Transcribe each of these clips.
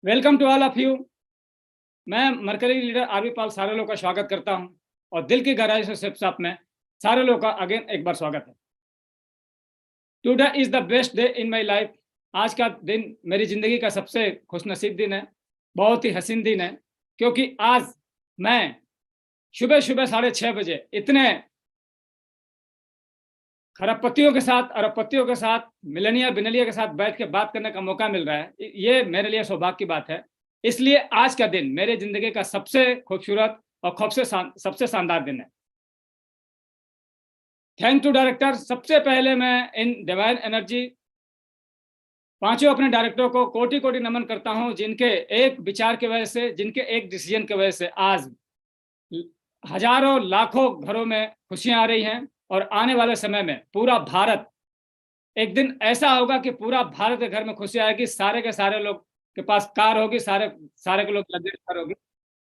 Welcome to all of you. मैं Mercury leader R V Pal सारे लोगों का स्वागत करता हूं और दिल की गहराई से सिर्फ साथ में सारे लोगों का अगेन एक बार स्वागत है। Today is the best day in my life. आज का दिन मेरी जिंदगी का सबसे खुशनसीब दिन है, बहुत ही हसीन दिन है, क्योंकि आज मैं सुबह सुबह 6:30 बजे इतने खरबपतियों के साथ, अरबपतियों के साथ, मिलेनिया बिनेलिया के साथ बैठ के बात करने का मौका मिल रहा है। ये मेरे लिए सौभाग्य की बात है। इसलिए आज का दिन मेरे जिंदगी का सबसे खूबसूरत और सबसे शानदार दिन है। Thank to director. सबसे पहले मैं इन डिवाइन एनर्जी पांचों अपने डायरेक्टरों को कोटि कोटि नमन करता हूं, जिनके एक विचार की वजह से, जिनके एक डिसीजन की वजह से आज हजारों लाखों घरों में खुशियां आ रही हैं और आने वाले समय में पूरा भारत, एक दिन ऐसा होगा कि पूरा भारत के घर में खुशी आएगी। सारे के सारे लोग के पास कार होगी, सारे सारे के लोग लग्जरी कार होगी,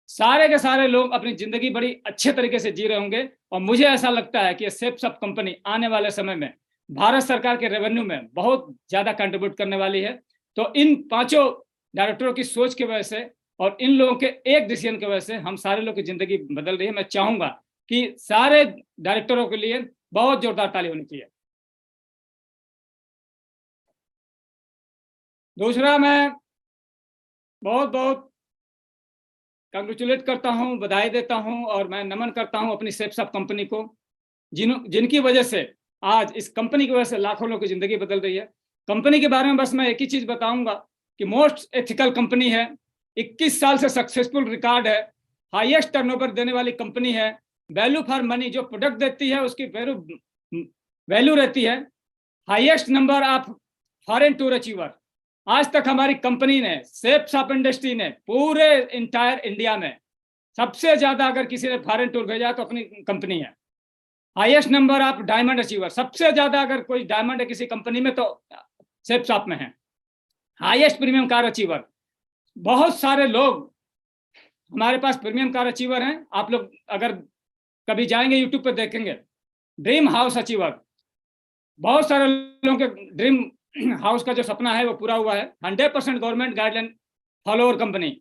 सारे के सारे लोग अपनी जिंदगी बड़ी अच्छे तरीके से जी रहे होंगे। और मुझे ऐसा लगता है कि ये सेप्सअप कंपनी आने वाले समय में भारत सरकार के रेवेन्यू में बहुत ज्यादा कंट्रीब्यूट करने वाली है। तो इन पांचों डायरेक्टरों की सोच की वजह से और इन लोगों के एक डिसीजन की वजह से हम सारे लोग की जिंदगी बदल रही है। मैं चाहूंगा कि सारे डायरेक्टरों के लिए बहुत जोरदार ताली होनी चाहिए। दूसरा, मैं बहुत बहुत कंग्रेचुलेट करता हूं, बधाई देता हूं और मैं नमन करता हूं अपनी सेप्सअप कंपनी को, जिनकी वजह से आज इस कंपनी की वजह से लाखों लोगों की जिंदगी बदल रही है। कंपनी के बारे में बस मैं एक ही चीज बताऊंगा कि मोस्ट एथिकल कंपनी है, 21 साल से सक्सेसफुल रिकॉर्ड है, हाईएस्ट टर्नओवर देने वाली कंपनी है, वैल्यू फॉर मनी, जो प्रोडक्ट देती है उसकी वैल्यू रहती है, highest number of foreign tour achiever. आज तक हमारी कंपनी ने, सेप्सअप इंडस्ट्री ने पूरे इंटायर इंडिया में सबसे ज्यादा अगर किसी ने फॉरेन टूर भेजा तो अपनी कंपनी है। Highest number of diamond achiever, सबसे ज्यादा अगर कोई डायमंड है किसी कंपनी में तो सेप्सअप में है। हाईएस्ट प्रीमियम कार अचीवर, बहुत सारे लोग हमारे पास प्रीमियम कार अचीवर हैं। आप लोग अगर कभी जाएंगे यूट्यूब पे देखेंगे, ड्रीम हाउस अचीवर, बहुत सारे लोगों के ड्रीम हाउस का जो सपना है वो पूरा हुआ है। 100% गवर्नमेंट गाइडलाइन फॉलोअर कंपनी,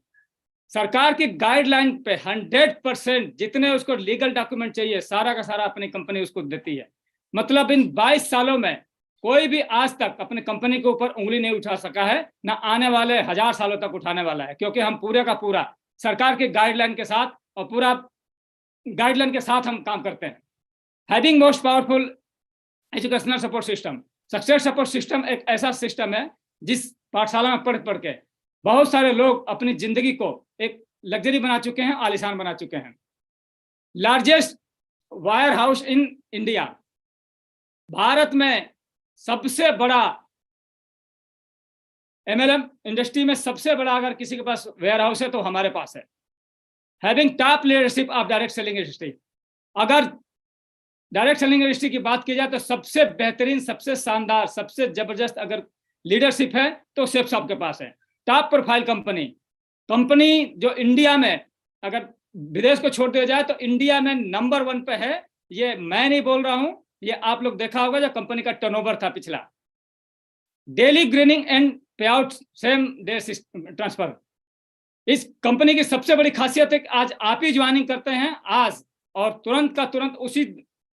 सरकार की गाइडलाइन पे 100% जितने उसको लीगल डॉक्यूमेंट चाहिए सारा का सारा अपनी कंपनी उसको देती है। मतलब इन 22 सालों में कोई भी आज तक अपनी कंपनी के ऊपर उंगली नहीं उठा सका है, ना आने वाले 1000 सालों तक उठाने वाला है, क्योंकि हम पूरे का पूरा सरकार की गाइडलाइन के साथ और पूरा गाइडलाइन के साथ हम काम करते हैं। Having most powerful educational support system, success support system एक ऐसा सिस्टम है जिस पाठशाला में पढ़ के बहुत सारे लोग अपनी जिंदगी को एक लग्जरी बना चुके हैं, आलीशान बना चुके हैं। Largest wire house in India, Bharat में सबसे बड़ा एमएलएम इंडस्ट्री में सबसे बड़ा अगर किसी के पास वेयर हाउस है तो हमारे पास है। Having top leadership of direct selling industry, अगर डायरेक्ट सेलिंग इंडस्ट्री की बात की जाए तो सबसे बेहतरीन, सबसे शानदार, सबसे जबरदस्त अगर लीडरशिप है तो सेप्सअप के पास है। टॉप प्रोफाइल कंपनी जो इंडिया में, अगर विदेश को छोड़ दिया जाए तो इंडिया में नंबर 1 पे है। ये मैं नहीं बोल रहा हूं, ये आप लोग देखा होगा जो कंपनी का टर्नओवर था पिछला। डेली ग्रीनिंग एंड पे आउट सेम डे ट्रांसफर, इस कंपनी की सबसे बड़ी खासियत है कि आज आप ही ज्वाइनिंग करते हैं आज, और तुरंत का तुरंत उसी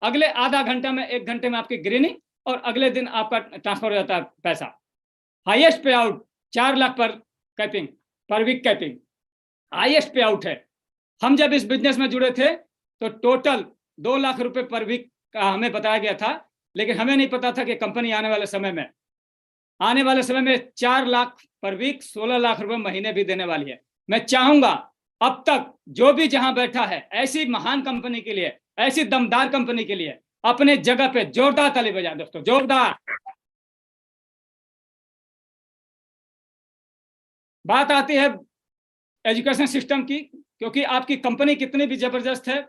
अगले आधा घंटा में, 1 घंटे में आपकी ग्रीनिंग और अगले दिन आपका ट्रांसफर हो जाता है पैसा। Highest pay out 4 lakh per week capping highest pay out है। हम जब इस बिजनेस में जुड़े थे तो टोटल 2 लाख रुपए पर वीक का हमें बताया गया था, लेकिन हमें नहीं पता था कि कंपनी आने वाले समय में 4 लाख पर वीक, 16 लाख रुपए महीने भी देने वाली है। मैं चाहूंगा अब तक जो भी जहां बैठा है, ऐसी महान कंपनी के लिए, ऐसी दमदार कंपनी के लिए अपने जगह पे जोरदार ताली बजाएं दोस्तों, जोरदार। बात आती है एजुकेशन सिस्टम की, क्योंकि आपकी कंपनी कितनी भी जबरदस्त है,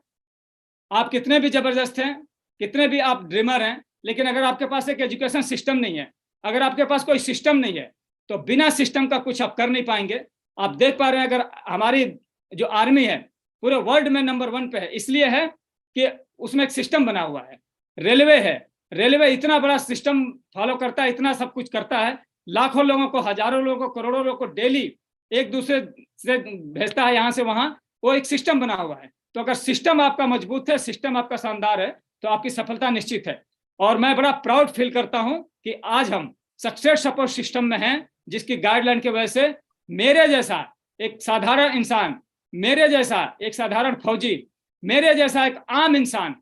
आप कितने भी जबरदस्त हैं, कितने भी आप ड्रीमर हैं, लेकिन अगर आपके पास एक एजुकेशन सिस्टम नहीं है, अगर आपके पास कोई सिस्टम नहीं है तो बिना सिस्टम का कुछ आप कर नहीं पाएंगे। आप देख पा रहे हैं, अगर हमारी जो आर्मी है पूरे वर्ल्ड में नंबर 1 पे है, इसलिए है कि उसमें एक सिस्टम बना हुआ है। रेलवे है, रेलवे इतना बड़ा सिस्टम फॉलो करता है, इतना सब कुछ करता है, लाखों लोगों को, हजारों लोगों को, करोड़ों लोगों को डेली एक दूसरे से भेजता है यहाँ से वहाँ, वो एक सिस्टम बना हुआ है। तो अगर सिस्टम आपका मजबूत है, सिस्टम आपका शानदार है, तो आपकी सफलता निश्चित है। और मैं बड़ा प्राउड फील करता हूं कि आज हम सक्सेस सपोर्ट सिस्टम में हैं, जिसकी गाइडलाइन की वजह से मेरे जैसा एक साधारण इंसान, मेरे जैसा एक साधारण फौजी, मेरे जैसा एक आम इंसान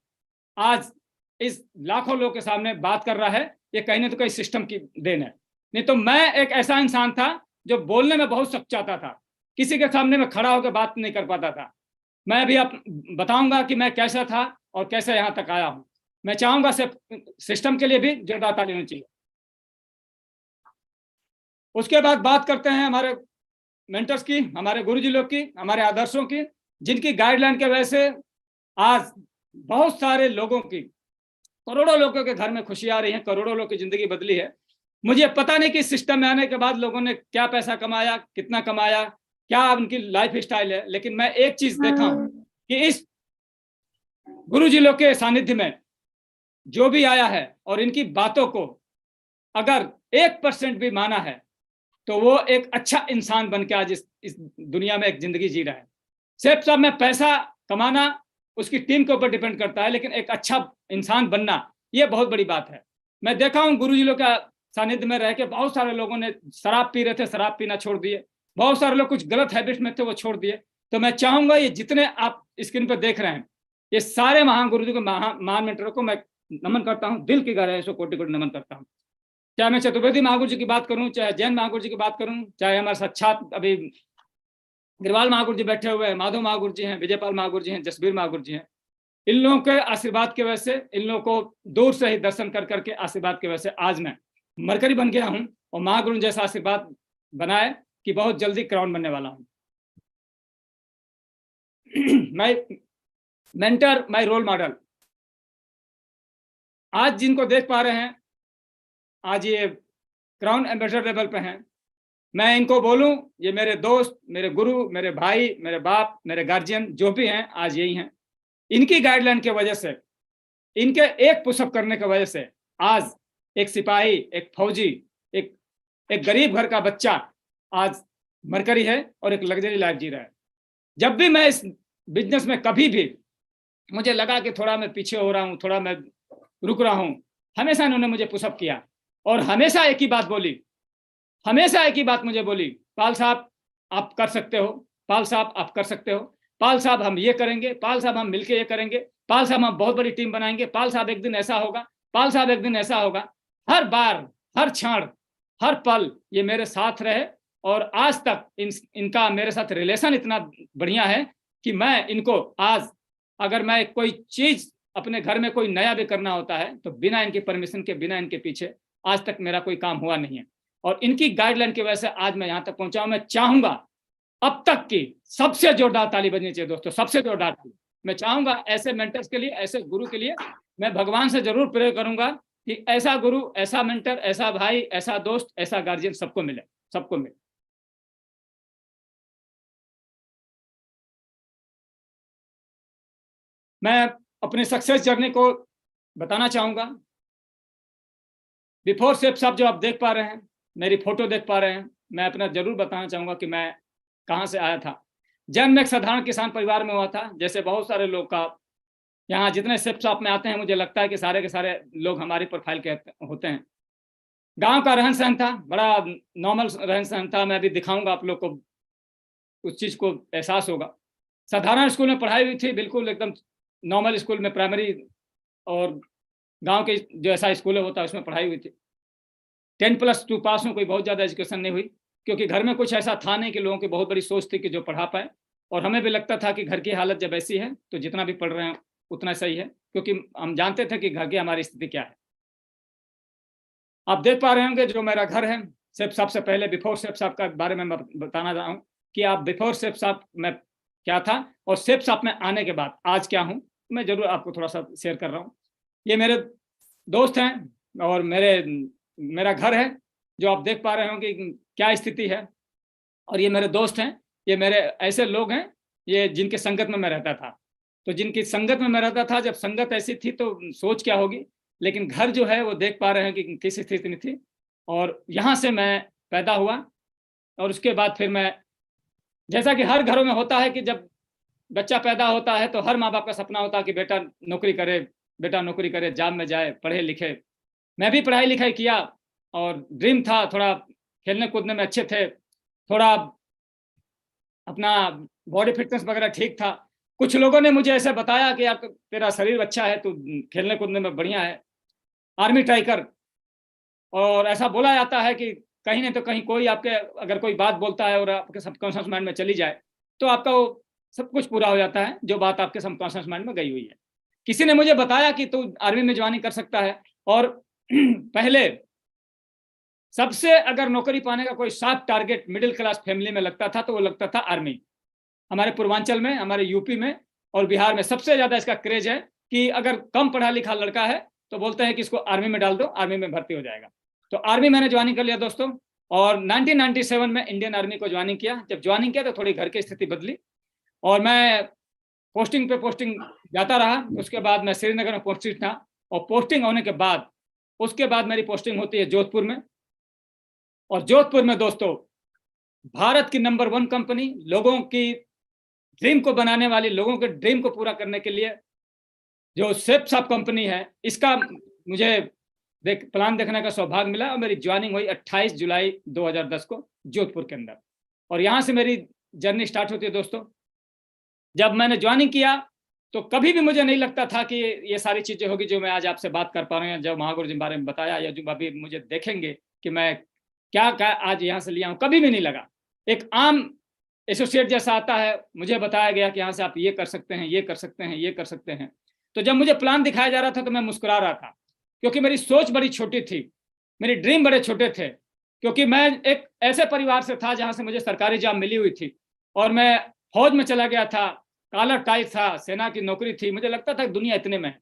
आज इस लाखों लोगों के सामने बात कर रहा है। ये कहीं ना तो कहीं सिस्टम की देन है। नहीं तो मैं एक ऐसा इंसान था जो बोलने में बहुत सच्चाता था, किसी के सामने में खड़ा होकर बात नहीं कर पाता था। मैं भी अब बताऊंगा कि मैं कैसा था और कैसे यहां तक आया हूं। मैं चाहूंगा सिस्टम के लिए भी जोरदार ताली होनी चाहिए। उसके बाद बात करते हैं हमारे मेंटर्स की, हमारे गुरुजी लोग की, हमारे आदर्शों की, जिनकी गाइडलाइन की वजह से आज बहुत सारे लोगों की, करोड़ों लोगों के घर में खुशी आ रही है, करोड़ों लोगों की जिंदगी बदली है। मुझे पता नहीं कि सिस्टम में आने के बाद लोगों ने क्या पैसा कमाया, कितना कमाया, क्या उनकी लाइफ स्टाइल है, लेकिन मैं एक चीज देखा हूं कि इस गुरुजी लोग के सानिध्य में जो भी आया है और इनकी बातों को अगर 1% भी माना है, तो वो एक अच्छा इंसान बन के आज इस दुनिया में एक जिंदगी जी रहा है। सिर्फ सब में पैसा कमाना उसकी टीम के ऊपर डिपेंड करता है, लेकिन एक अच्छा इंसान बनना ये बहुत बड़ी बात है। मैं देखा हूँ गुरुजी लोग का सानिध्य में रह के बहुत सारे लोगों ने शराब पी रहे थे, शराब पीना छोड़ दिए। बहुत सारे लोग कुछ गलत हैबिट में थे, वो छोड़ दिए। तो मैं चाहूंगा ये जितने आप स्क्रीन पर देख रहे हैं, ये सारे महान गुरुजी को, महान मेंटरों को मैं नमन करता हूँ, दिल की गहराई से कोटि कोटि नमन करता हूँ। चाहे मैं चतुर्वेदी महागुरु जी की बात करूं, चाहे जैन महागुरु जी की बात करूं, चाहे हमारे साक्षात अभी गिरवाल महागुरु जी बैठे हुए हैं, माधव महागुरु जी हैं, विजयपाल महागुरु जी हैं, जसबीर महागुरु जी हैं, इन लोगों के आशीर्वाद की वजह से, इन लोगों को दूर से ही दर्शन कर करके आशीर्वाद की वजह से आज मैं मरकरी बन गया हूं, और महागुरु जैसा आशीर्वाद बनाए कि बहुत जल्दी क्राउन बनने वाला हूं। My mentor, my role model, आज जिनको देख पा रहे हैं, आज ये क्राउन एम्बेसडर लेवल पे हैं, मैं इनको बोलूं, ये मेरे दोस्त, मेरे गुरु, मेरे भाई, मेरे बाप, मेरे गार्जियन जो भी हैं, आज यही हैं। इनकी गाइडलाइन की वजह से, इनके एक पुशअप करने की वजह से आज एक सिपाही, एक फौजी, एक गरीब घर का बच्चा आज मरकरी है और एक लग्जरी लाइफ जी रहा है। जब भी मैं इस बिजनेस में कभी भी मुझे लगा कि थोड़ा मैं पीछे हो रहा हूँ, थोड़ा मैं रुक रहा हूँ, हमेशा इन्होंने मुझे पुशअप किया और हमेशा एक ही बात बोली, हमेशा एक ही बात मुझे बोली, पाल साहब आप कर सकते हो, पाल साहब आप कर सकते हो, पाल साहब हम ये करेंगे, पाल साहब हम मिलके ये करेंगे, पाल साहब हम बहुत बड़ी टीम बनाएंगे, पाल साहब एक दिन ऐसा होगा, पाल साहब एक दिन ऐसा होगा। हर बार, हर क्षण, हर पल ये मेरे साथ रहे और आज तक इनका मेरे साथ रिलेशन इतना बढ़िया है कि मैं इनको आज, अगर मैं कोई चीज अपने घर में कोई नया भी करना होता है तो बिना इनकी परमिशन के, बिना इनके पीछे आज तक मेरा कोई काम हुआ नहीं है। और इनकी गाइडलाइन की वजह से आज मैं यहां तक पहुंचा हूं। मैं चाहूंगा अब तक की सबसे जोरदार ताली बजनी चाहिए दोस्तों, सबसे जोरदार ताली। मैं चाहूंगा ऐसे मेंटर्स के लिए, ऐसे गुरु के लिए मैं भगवान से जरूर प्रे करूंगा कि ऐसा गुरु, ऐसा मेंटर, ऐसा भाई, ऐसा दोस्त, ऐसा गार्जियन सबको मिले, सबको मिले। मैं अपनी सक्सेस जर्नी को बताना चाहूंगा। बिफोर स्टेप्स आप जो आप देख पा रहे हैं, मेरी फोटो देख पा रहे हैं, मैं अपना जरूर बताना चाहूंगा कि मैं कहाँ से आया था। जन्म एक साधारण किसान परिवार में हुआ था, जैसे बहुत सारे लोग का। यहाँ जितने स्टेप्स आप में आते हैं, मुझे लगता है कि सारे के सारे लोग हमारी प्रोफाइल के होते हैं। गांव का रहन सहन था, बड़ा नॉर्मल रहन सहन था। मैं अभी दिखाऊंगा आप लोग को, उस चीज को एहसास होगा। साधारण स्कूल में पढ़ाई हुई थी, बिल्कुल एकदम नॉर्मल स्कूल में, प्राइमरी और गांव के जो ऐसा स्कूल होता है उसमें पढ़ाई हुई थी। 10+2 पास में, कोई बहुत ज़्यादा एजुकेशन नहीं हुई, क्योंकि घर में कुछ ऐसा था नहीं कि लोगों की बहुत बड़ी सोच थी कि जो पढ़ा पाए। और हमें भी लगता था कि घर की हालत जब ऐसी है तो जितना भी पढ़ रहे हैं उतना सही है, क्योंकि हम जानते थे कि घर की हमारी स्थिति क्या है। आप देख पा रहे होंगे जो मेरा घर है। सिर्फ सबसे पहले बिफोर शेफ साहब का बारे में बताना रहा हूँ कि आप बिफोर शेफ साहब में क्या था और शेफ साहब में आने के बाद आज क्या हूँ, मैं जरूर आपको थोड़ा सा शेयर कर रहा हूँ। ये मेरे दोस्त हैं और मेरा घर है जो आप देख पा रहे होंगे क्या स्थिति है। और ये मेरे दोस्त हैं, ये मेरे ऐसे लोग हैं, ये जिनके संगत में मैं रहता था। तो जिनकी संगत में मैं रहता था, जब संगत ऐसी थी तो सोच क्या होगी। लेकिन घर जो है वो देख पा रहे हैं कि किस स्थिति में थी। और यहाँ से मैं पैदा हुआ और उसके बाद फिर मैं जैसा कि हर घरों में होता है कि जब बच्चा पैदा होता है तो हर माँ बाप का सपना होता है कि बेटा नौकरी करे, बेटा नौकरी करे, जॉब में जाए, पढ़े लिखे। मैं भी पढ़ाई लिखाई किया और ड्रीम था, थोड़ा खेलने कूदने में अच्छे थे, थोड़ा अपना बॉडी फिटनेस वगैरह ठीक था। कुछ लोगों ने मुझे ऐसे बताया कि यार तेरा शरीर अच्छा है, तू खेलने कूदने में बढ़िया है, आर्मी ट्राई कर। और ऐसा बोला जाता है कि कहीं नहीं तो कहीं कोई आपके अगर कोई बात बोलता है और आपके सबकॉन्शियस माइंड में चली जाए तो आपका वो सब कुछ पूरा हो जाता है जो बात आपके सबकॉन्शियस माइंड में गई हुई है। किसी ने मुझे बताया कि तू आर्मी में ज्वाइनिंग कर सकता है। और पहले सबसे अगर नौकरी पाने का कोई साफ टारगेट मिडिल क्लास फैमिली में लगता था तो वो लगता था आर्मी। हमारे पूर्वांचल में, हमारे यूपी में और बिहार में सबसे ज्यादा इसका क्रेज है कि अगर कम पढ़ा लिखा लड़का है तो बोलते हैं कि इसको आर्मी में डाल दो, आर्मी में भर्ती हो जाएगा। तो आर्मी मैंने ज्वाइनिंग कर लिया दोस्तों, और 1997 में इंडियन आर्मी को ज्वाइनिंग किया। जब ज्वाइनिंग किया तो थोड़ी घर की स्थिति बदली और मैं पोस्टिंग पे पोस्टिंग जाता रहा। उसके बाद मैं श्रीनगर में पोस्टिंग था और पोस्टिंग होने के बाद उसके बाद मेरी पोस्टिंग होती है जोधपुर में। और जोधपुर में दोस्तों भारत की नंबर 1 कंपनी, लोगों की ड्रीम को बनाने वाली, लोगों के ड्रीम को पूरा करने के लिए जो सेप्सॉप कंपनी है, इसका मुझे प्लान देखने का सौभाग्य मिला और मेरी ज्वाइनिंग हुई 28 जुलाई 2010 को जोधपुर के अंदर। और यहाँ से मेरी जर्नी स्टार्ट होती है दोस्तों। जब मैंने ज्वाइनिंग किया तो कभी भी मुझे नहीं लगता था कि ये सारी चीज़ें होगी जो मैं आज आपसे बात कर पा रहा हूँ, जो महागुरु जी के बारे में बताया या जो अभी मुझे देखेंगे कि मैं क्या क्या आज यहाँ से लिया हूँ, कभी भी नहीं लगा। एक आम एसोसिएट जैसा आता है, मुझे बताया गया कि यहाँ से आप ये कर सकते हैं, ये कर सकते हैं, ये कर सकते हैं। तो जब मुझे प्लान दिखाया जा रहा था तो मैं मुस्कुरा रहा था, क्योंकि मेरी सोच बड़ी छोटी थी, मेरे ड्रीम बड़े छोटे थे। क्योंकि मैं एक ऐसे परिवार से था जहाँ से मुझे सरकारी जॉब मिली हुई थी और मैं फौज में चला गया था, कॉलर टाई था, सेना की नौकरी थी। मुझे लगता था कि दुनिया इतने में है।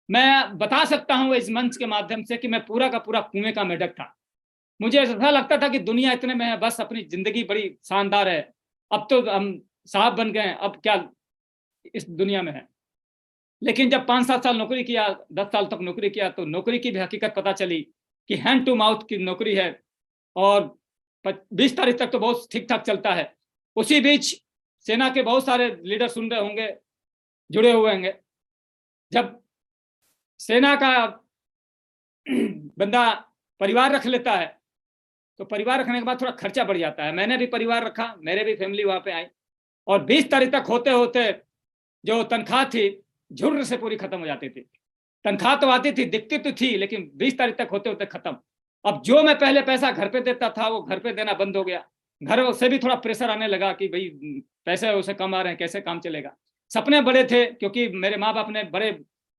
मैं बता सकता हूँ इस मंच के माध्यम से कि मैं पूरा का पूरा कुएं का मेढक था। मुझे ऐसा लगता था कि दुनिया इतने में है, बस अपनी जिंदगी बड़ी शानदार है, अब तो हम साहब बन गए हैं, अब क्या इस दुनिया में है। लेकिन जब 5-7 साल नौकरी किया, 10 साल तक नौकरी किया, तो नौकरी की भी हकीकत पता चली कि हैंड टू माउथ की नौकरी है और 20 तारीख तक तो बहुत ठीक ठाक चलता है। उसी बीच सेना के बहुत सारे लीडर सुन रहे होंगे, जुड़े हुए होंगे। जब सेना का बंदा परिवार रख लेता है तो परिवार रखने के बाद थोड़ा खर्चा बढ़ जाता है। मैंने भी परिवार रखा, मेरे भी फैमिली वहां पे आई और 20 तारीख तक होते होते जो तनख्वाह थी झुर्र से पूरी खत्म हो जाती थी। तनख्वाह तो आती थी, दिखती तो थी, लेकिन 20 तारीख तक होते होते खत्म। अब जो मैं पहले पैसा घर पे देता था वो घर पे देना बंद हो गया। घर से भी थोड़ा प्रेशर आने लगा कि भाई पैसे उसे कम आ रहे हैं, कैसे काम चलेगा। सपने बड़े थे क्योंकि मेरे माँ बाप ने बड़े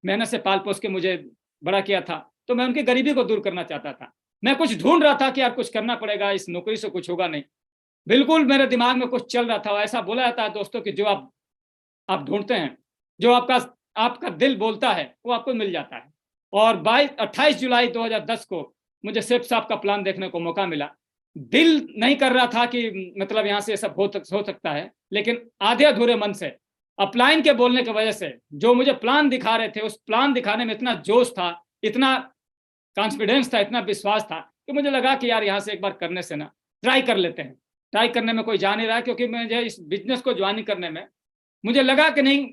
मेहनत से पाल पोस के मुझे बड़ा किया था, तो मैं उनकी गरीबी को दूर करना चाहता था। मैं कुछ ढूंढ रहा था कि यार कुछ करना पड़ेगा, इस नौकरी से कुछ होगा नहीं। बिल्कुल मेरे दिमाग में कुछ चल रहा था। ऐसा बोला जाता है दोस्तों कि जो आप ढूंढते हैं, जो आपका दिल बोलता है वो आपको मिल जाता है। और 28 जुलाई 2010 को मुझे सेफ साहब का प्लान देखने को मौका मिला। दिल नहीं कर रहा था कि मतलब यहाँ से सब हो सकता है, लेकिन आधे अधूरे मन से अपलाइन के बोलने की वजह से जो मुझे प्लान दिखा रहे थे, उस प्लान दिखाने में इतना जोश था, इतना कॉन्फिडेंस था, इतना विश्वास था कि मुझे लगा कि यार यहाँ से एक बार करने से ना ट्राई कर लेते हैं। ट्राई करने में कोई जा नहीं रहा, क्योंकि मुझे इस बिजनेस को ज्वाइन करने में मुझे लगा कि नहीं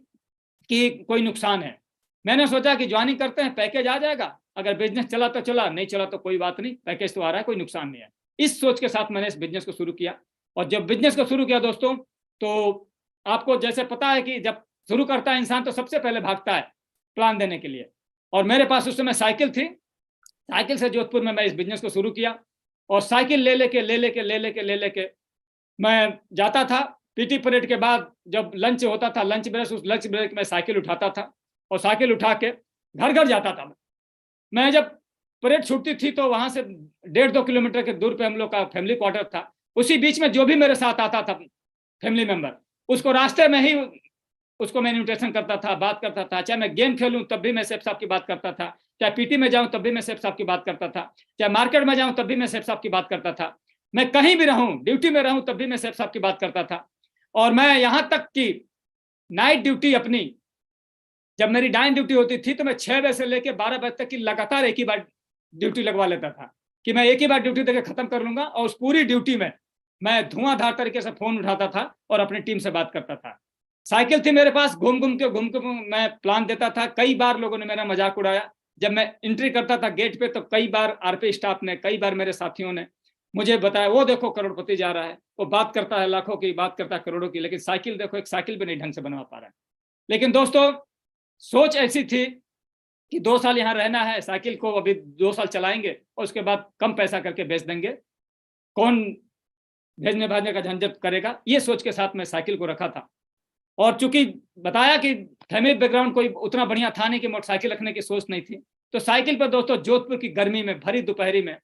कि कोई नुकसान है। मैंने सोचा कि ज्वाइनिंग करते हैं, पैकेज आ जाएगा, अगर बिजनेस चला तो चला, नहीं चला तो कोई बात नहीं, पैकेज तो आ रहा है, कोई नुकसान नहीं है। इस सोच के साथ मैंने इस बिजनेस को शुरू किया। और जब बिजनेस को शुरू किया दोस्तों, तो आपको जैसे पता है कि जब शुरू करता है इंसान तो सबसे पहले भागता है प्लान देने के लिए। और मेरे पास उस समय साइकिल थी, साइकिल से जोधपुर में मैं इस बिजनेस को शुरू किया। और साइकिल ले लेके मैं जाता था। पीटी परेड के बाद जब लंच होता था, लंच ब्रेक, उस लंच ब्रेक में साइकिल उठाता था और साइकिल उठा के घर घर जाता था। मैं जब परेड छूटती थी तो वहां से 1.5-2 किलोमीटर के दूर पे हम लोग का फैमिली क्वार्टर था। उसी बीच में जो भी मेरे साथ आता था फैमिली मेंबर, उसको रास्ते में ही उसको मैं इन्विटेशन करता था, बात करता था। चाहे मैं गेम खेलूं तब भी मैं सेफ साहब की बात करता था, चाहे पीटी में जाऊं तब भी मैं सेफ साहब की बात करता था, चाहे मार्केट में जाऊं तब भी मैं सेफ साहब की बात करता था, मैं कहीं भी रहूं, ड्यूटी में रहूं तब भी मैं सेफ साहब की बात करता था। और मैं यहां तक कि नाइट ड्यूटी अपनी, जब मेरी नाइट ड्यूटी होती थी तो मैं 6 बजे से लेकर 12 बजे तक की लगातार एक ही बार ड्यूटी लगवा लेता था कि मैं एक ही बार ड्यूटी देकर खत्म कर लूंगा। और उस पूरी ड्यूटी में मैं धुआंधार तरीके से फोन उठाता था और अपनी टीम से बात करता था। साइकिल थी मेरे पास, घूम घूम के मैं प्लान देता था। कई बार लोगों ने मेरा मजाक उड़ाया। जब मैं एंट्री करता था गेट पे, तो कई बार आरपी स्टाफ ने, कई बार मेरे साथियों ने मुझे बताया, वो देखो करोड़पति जा रहा है, वो बात करता है लाखों की, बात करता है करोड़ों की, लेकिन साइकिल देखो, एक साइकिल भी नहीं ढंग से बनवा पा रहा है। लेकिन दोस्तों, सोच ऐसी थी कि 2 साल यहाँ रहना है, साइकिल को अभी 2 साल चलाएंगे और उसके बाद कम पैसा करके बेच देंगे, कौन भेजने भाजने का झंझट करेगा, ये सोच के साथ मैं साइकिल को रखा था। और चूंकि बताया कि फैमिली बैकग्राउंड कोई उतना बढ़िया था नहीं कि मोटरसाइकिल रखने की सोच नहीं थी, तो साइकिल पर दोस्तों जोधपुर की गर्मी में, भरी दोपहरी में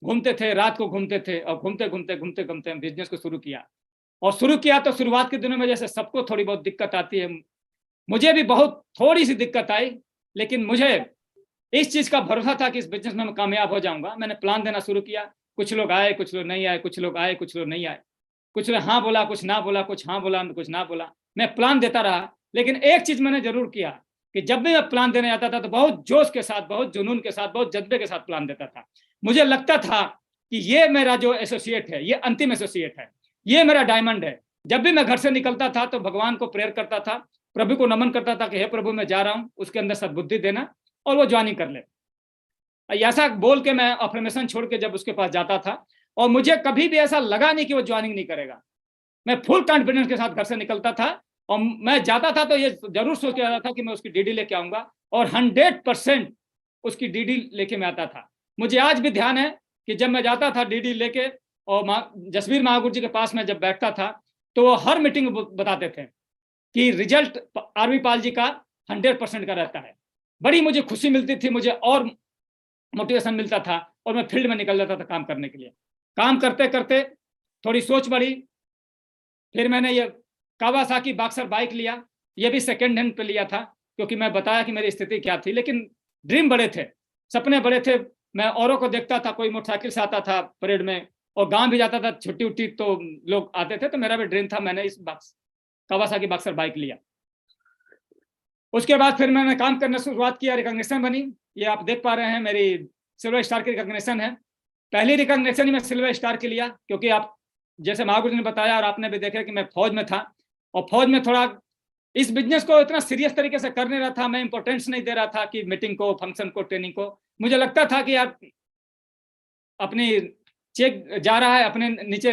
घूमते थे, रात को घूमते थे, और घूमते घूमते बिजनेस को शुरू किया। और शुरू किया तो शुरुआत के दिनों में जैसे सबको थोड़ी बहुत दिक्कत आती है, मुझे भी बहुत थोड़ी सी दिक्कत आई, लेकिन मुझे इस चीज का भरोसा था कि इस बिजनेस में मैं कामयाब हो जाऊंगा। मैंने प्लान देना शुरू किया, कुछ लोग आए, कुछ लोग नहीं आए, कुछ लोग आए, कुछ लोग नहीं आए, कुछ ने हाँ बोला, कुछ ना बोला, कुछ हाँ बोला, कुछ ना बोला। मैं प्लान देता रहा, लेकिन एक चीज मैंने जरूर किया कि जब भी मैं प्लान देने आता था तो बहुत जोश के साथ, बहुत जुनून के साथ, बहुत जज्बे के साथ प्लान देता था। मुझे लगता था कि ये मेरा जो एसोसिएट है, ये अंतिम एसोसिएट है, ये मेरा डायमंड है। जब भी मैं घर से निकलता था तो भगवान को प्रेयर करता था, प्रभु को नमन करता था कि हे प्रभु, मैं जा रहा हूं, उसके अंदर सद्बुद्धि देना और वो ज्वाइनिंग कर ले। ऐसा बोल के मैं अफर्मेशन छोड़ के जब उसके पास जाता था, और मुझे कभी भी ऐसा लगा नहीं कि वो ज्वाइनिंग नहीं करेगा। मैं फुल कॉन्फिडेंस के साथ घर से निकलता था, और मैं जाता था तो ये जरूर सोच के आता था कि मैं उसकी डीडी लेके आऊंगा, और 100% उसकी डीडी लेके मैं आता था। मुझे आज भी ध्यान है कि जब मैं जाता था डीडी लेके, और जसवीर महागुरु जी के पास में जब बैठता था, तो वो हर मीटिंग में बताते थे कि रिजल्ट आरवी पाल जी का 100% का रहता है। बड़ी मुझे खुशी मिलती थी, मुझे और मोटिवेशन मिलता था, और मैं फील्ड में निकल जाता था काम करने के लिए। काम करते करते थोड़ी सोच बढ़ी, फिर मैंने ये कावासाकी बॉक्सर बाइक लिया। ये भी सेकेंड हैंड पे लिया था, क्योंकि मैं बताया कि मेरी स्थिति क्या थी, लेकिन ड्रीम बड़े थे, सपने बड़े थे। मैं औरों को देखता था, कोई मोटरसाइकिल से आता था परेड में, और गांव भी जाता था छुट्टी उट्टी तो लोग आते थे, तो मेरा भी ड्रीम था। मैंने इस कावासाकी बॉक्सर बाइक लिया। उसके बाद फिर मैंने काम करना शुरुआत किया, रिकॉग्निशन बनी। ये आप देख पा रहे हैं, मेरी सिल्वर स्टार की रिकॉग्निशन है। पहली रिकॉग्निशन ही मैं सिल्वर स्टार की लिया, क्योंकि आप जैसे महागुरु जी ने बताया और आपने भी देखा कि मैं फौज में था, और फौज में थोड़ा इस बिजनेस को इतना सीरियस तरीके से कर नहीं रहा था। मैं इंपॉर्टेंस नहीं दे रहा था कि मीटिंग को, फंक्शन को, ट्रेनिंग को। मुझे लगता था कि यार अपनी चेक जा रहा है, अपने नीचे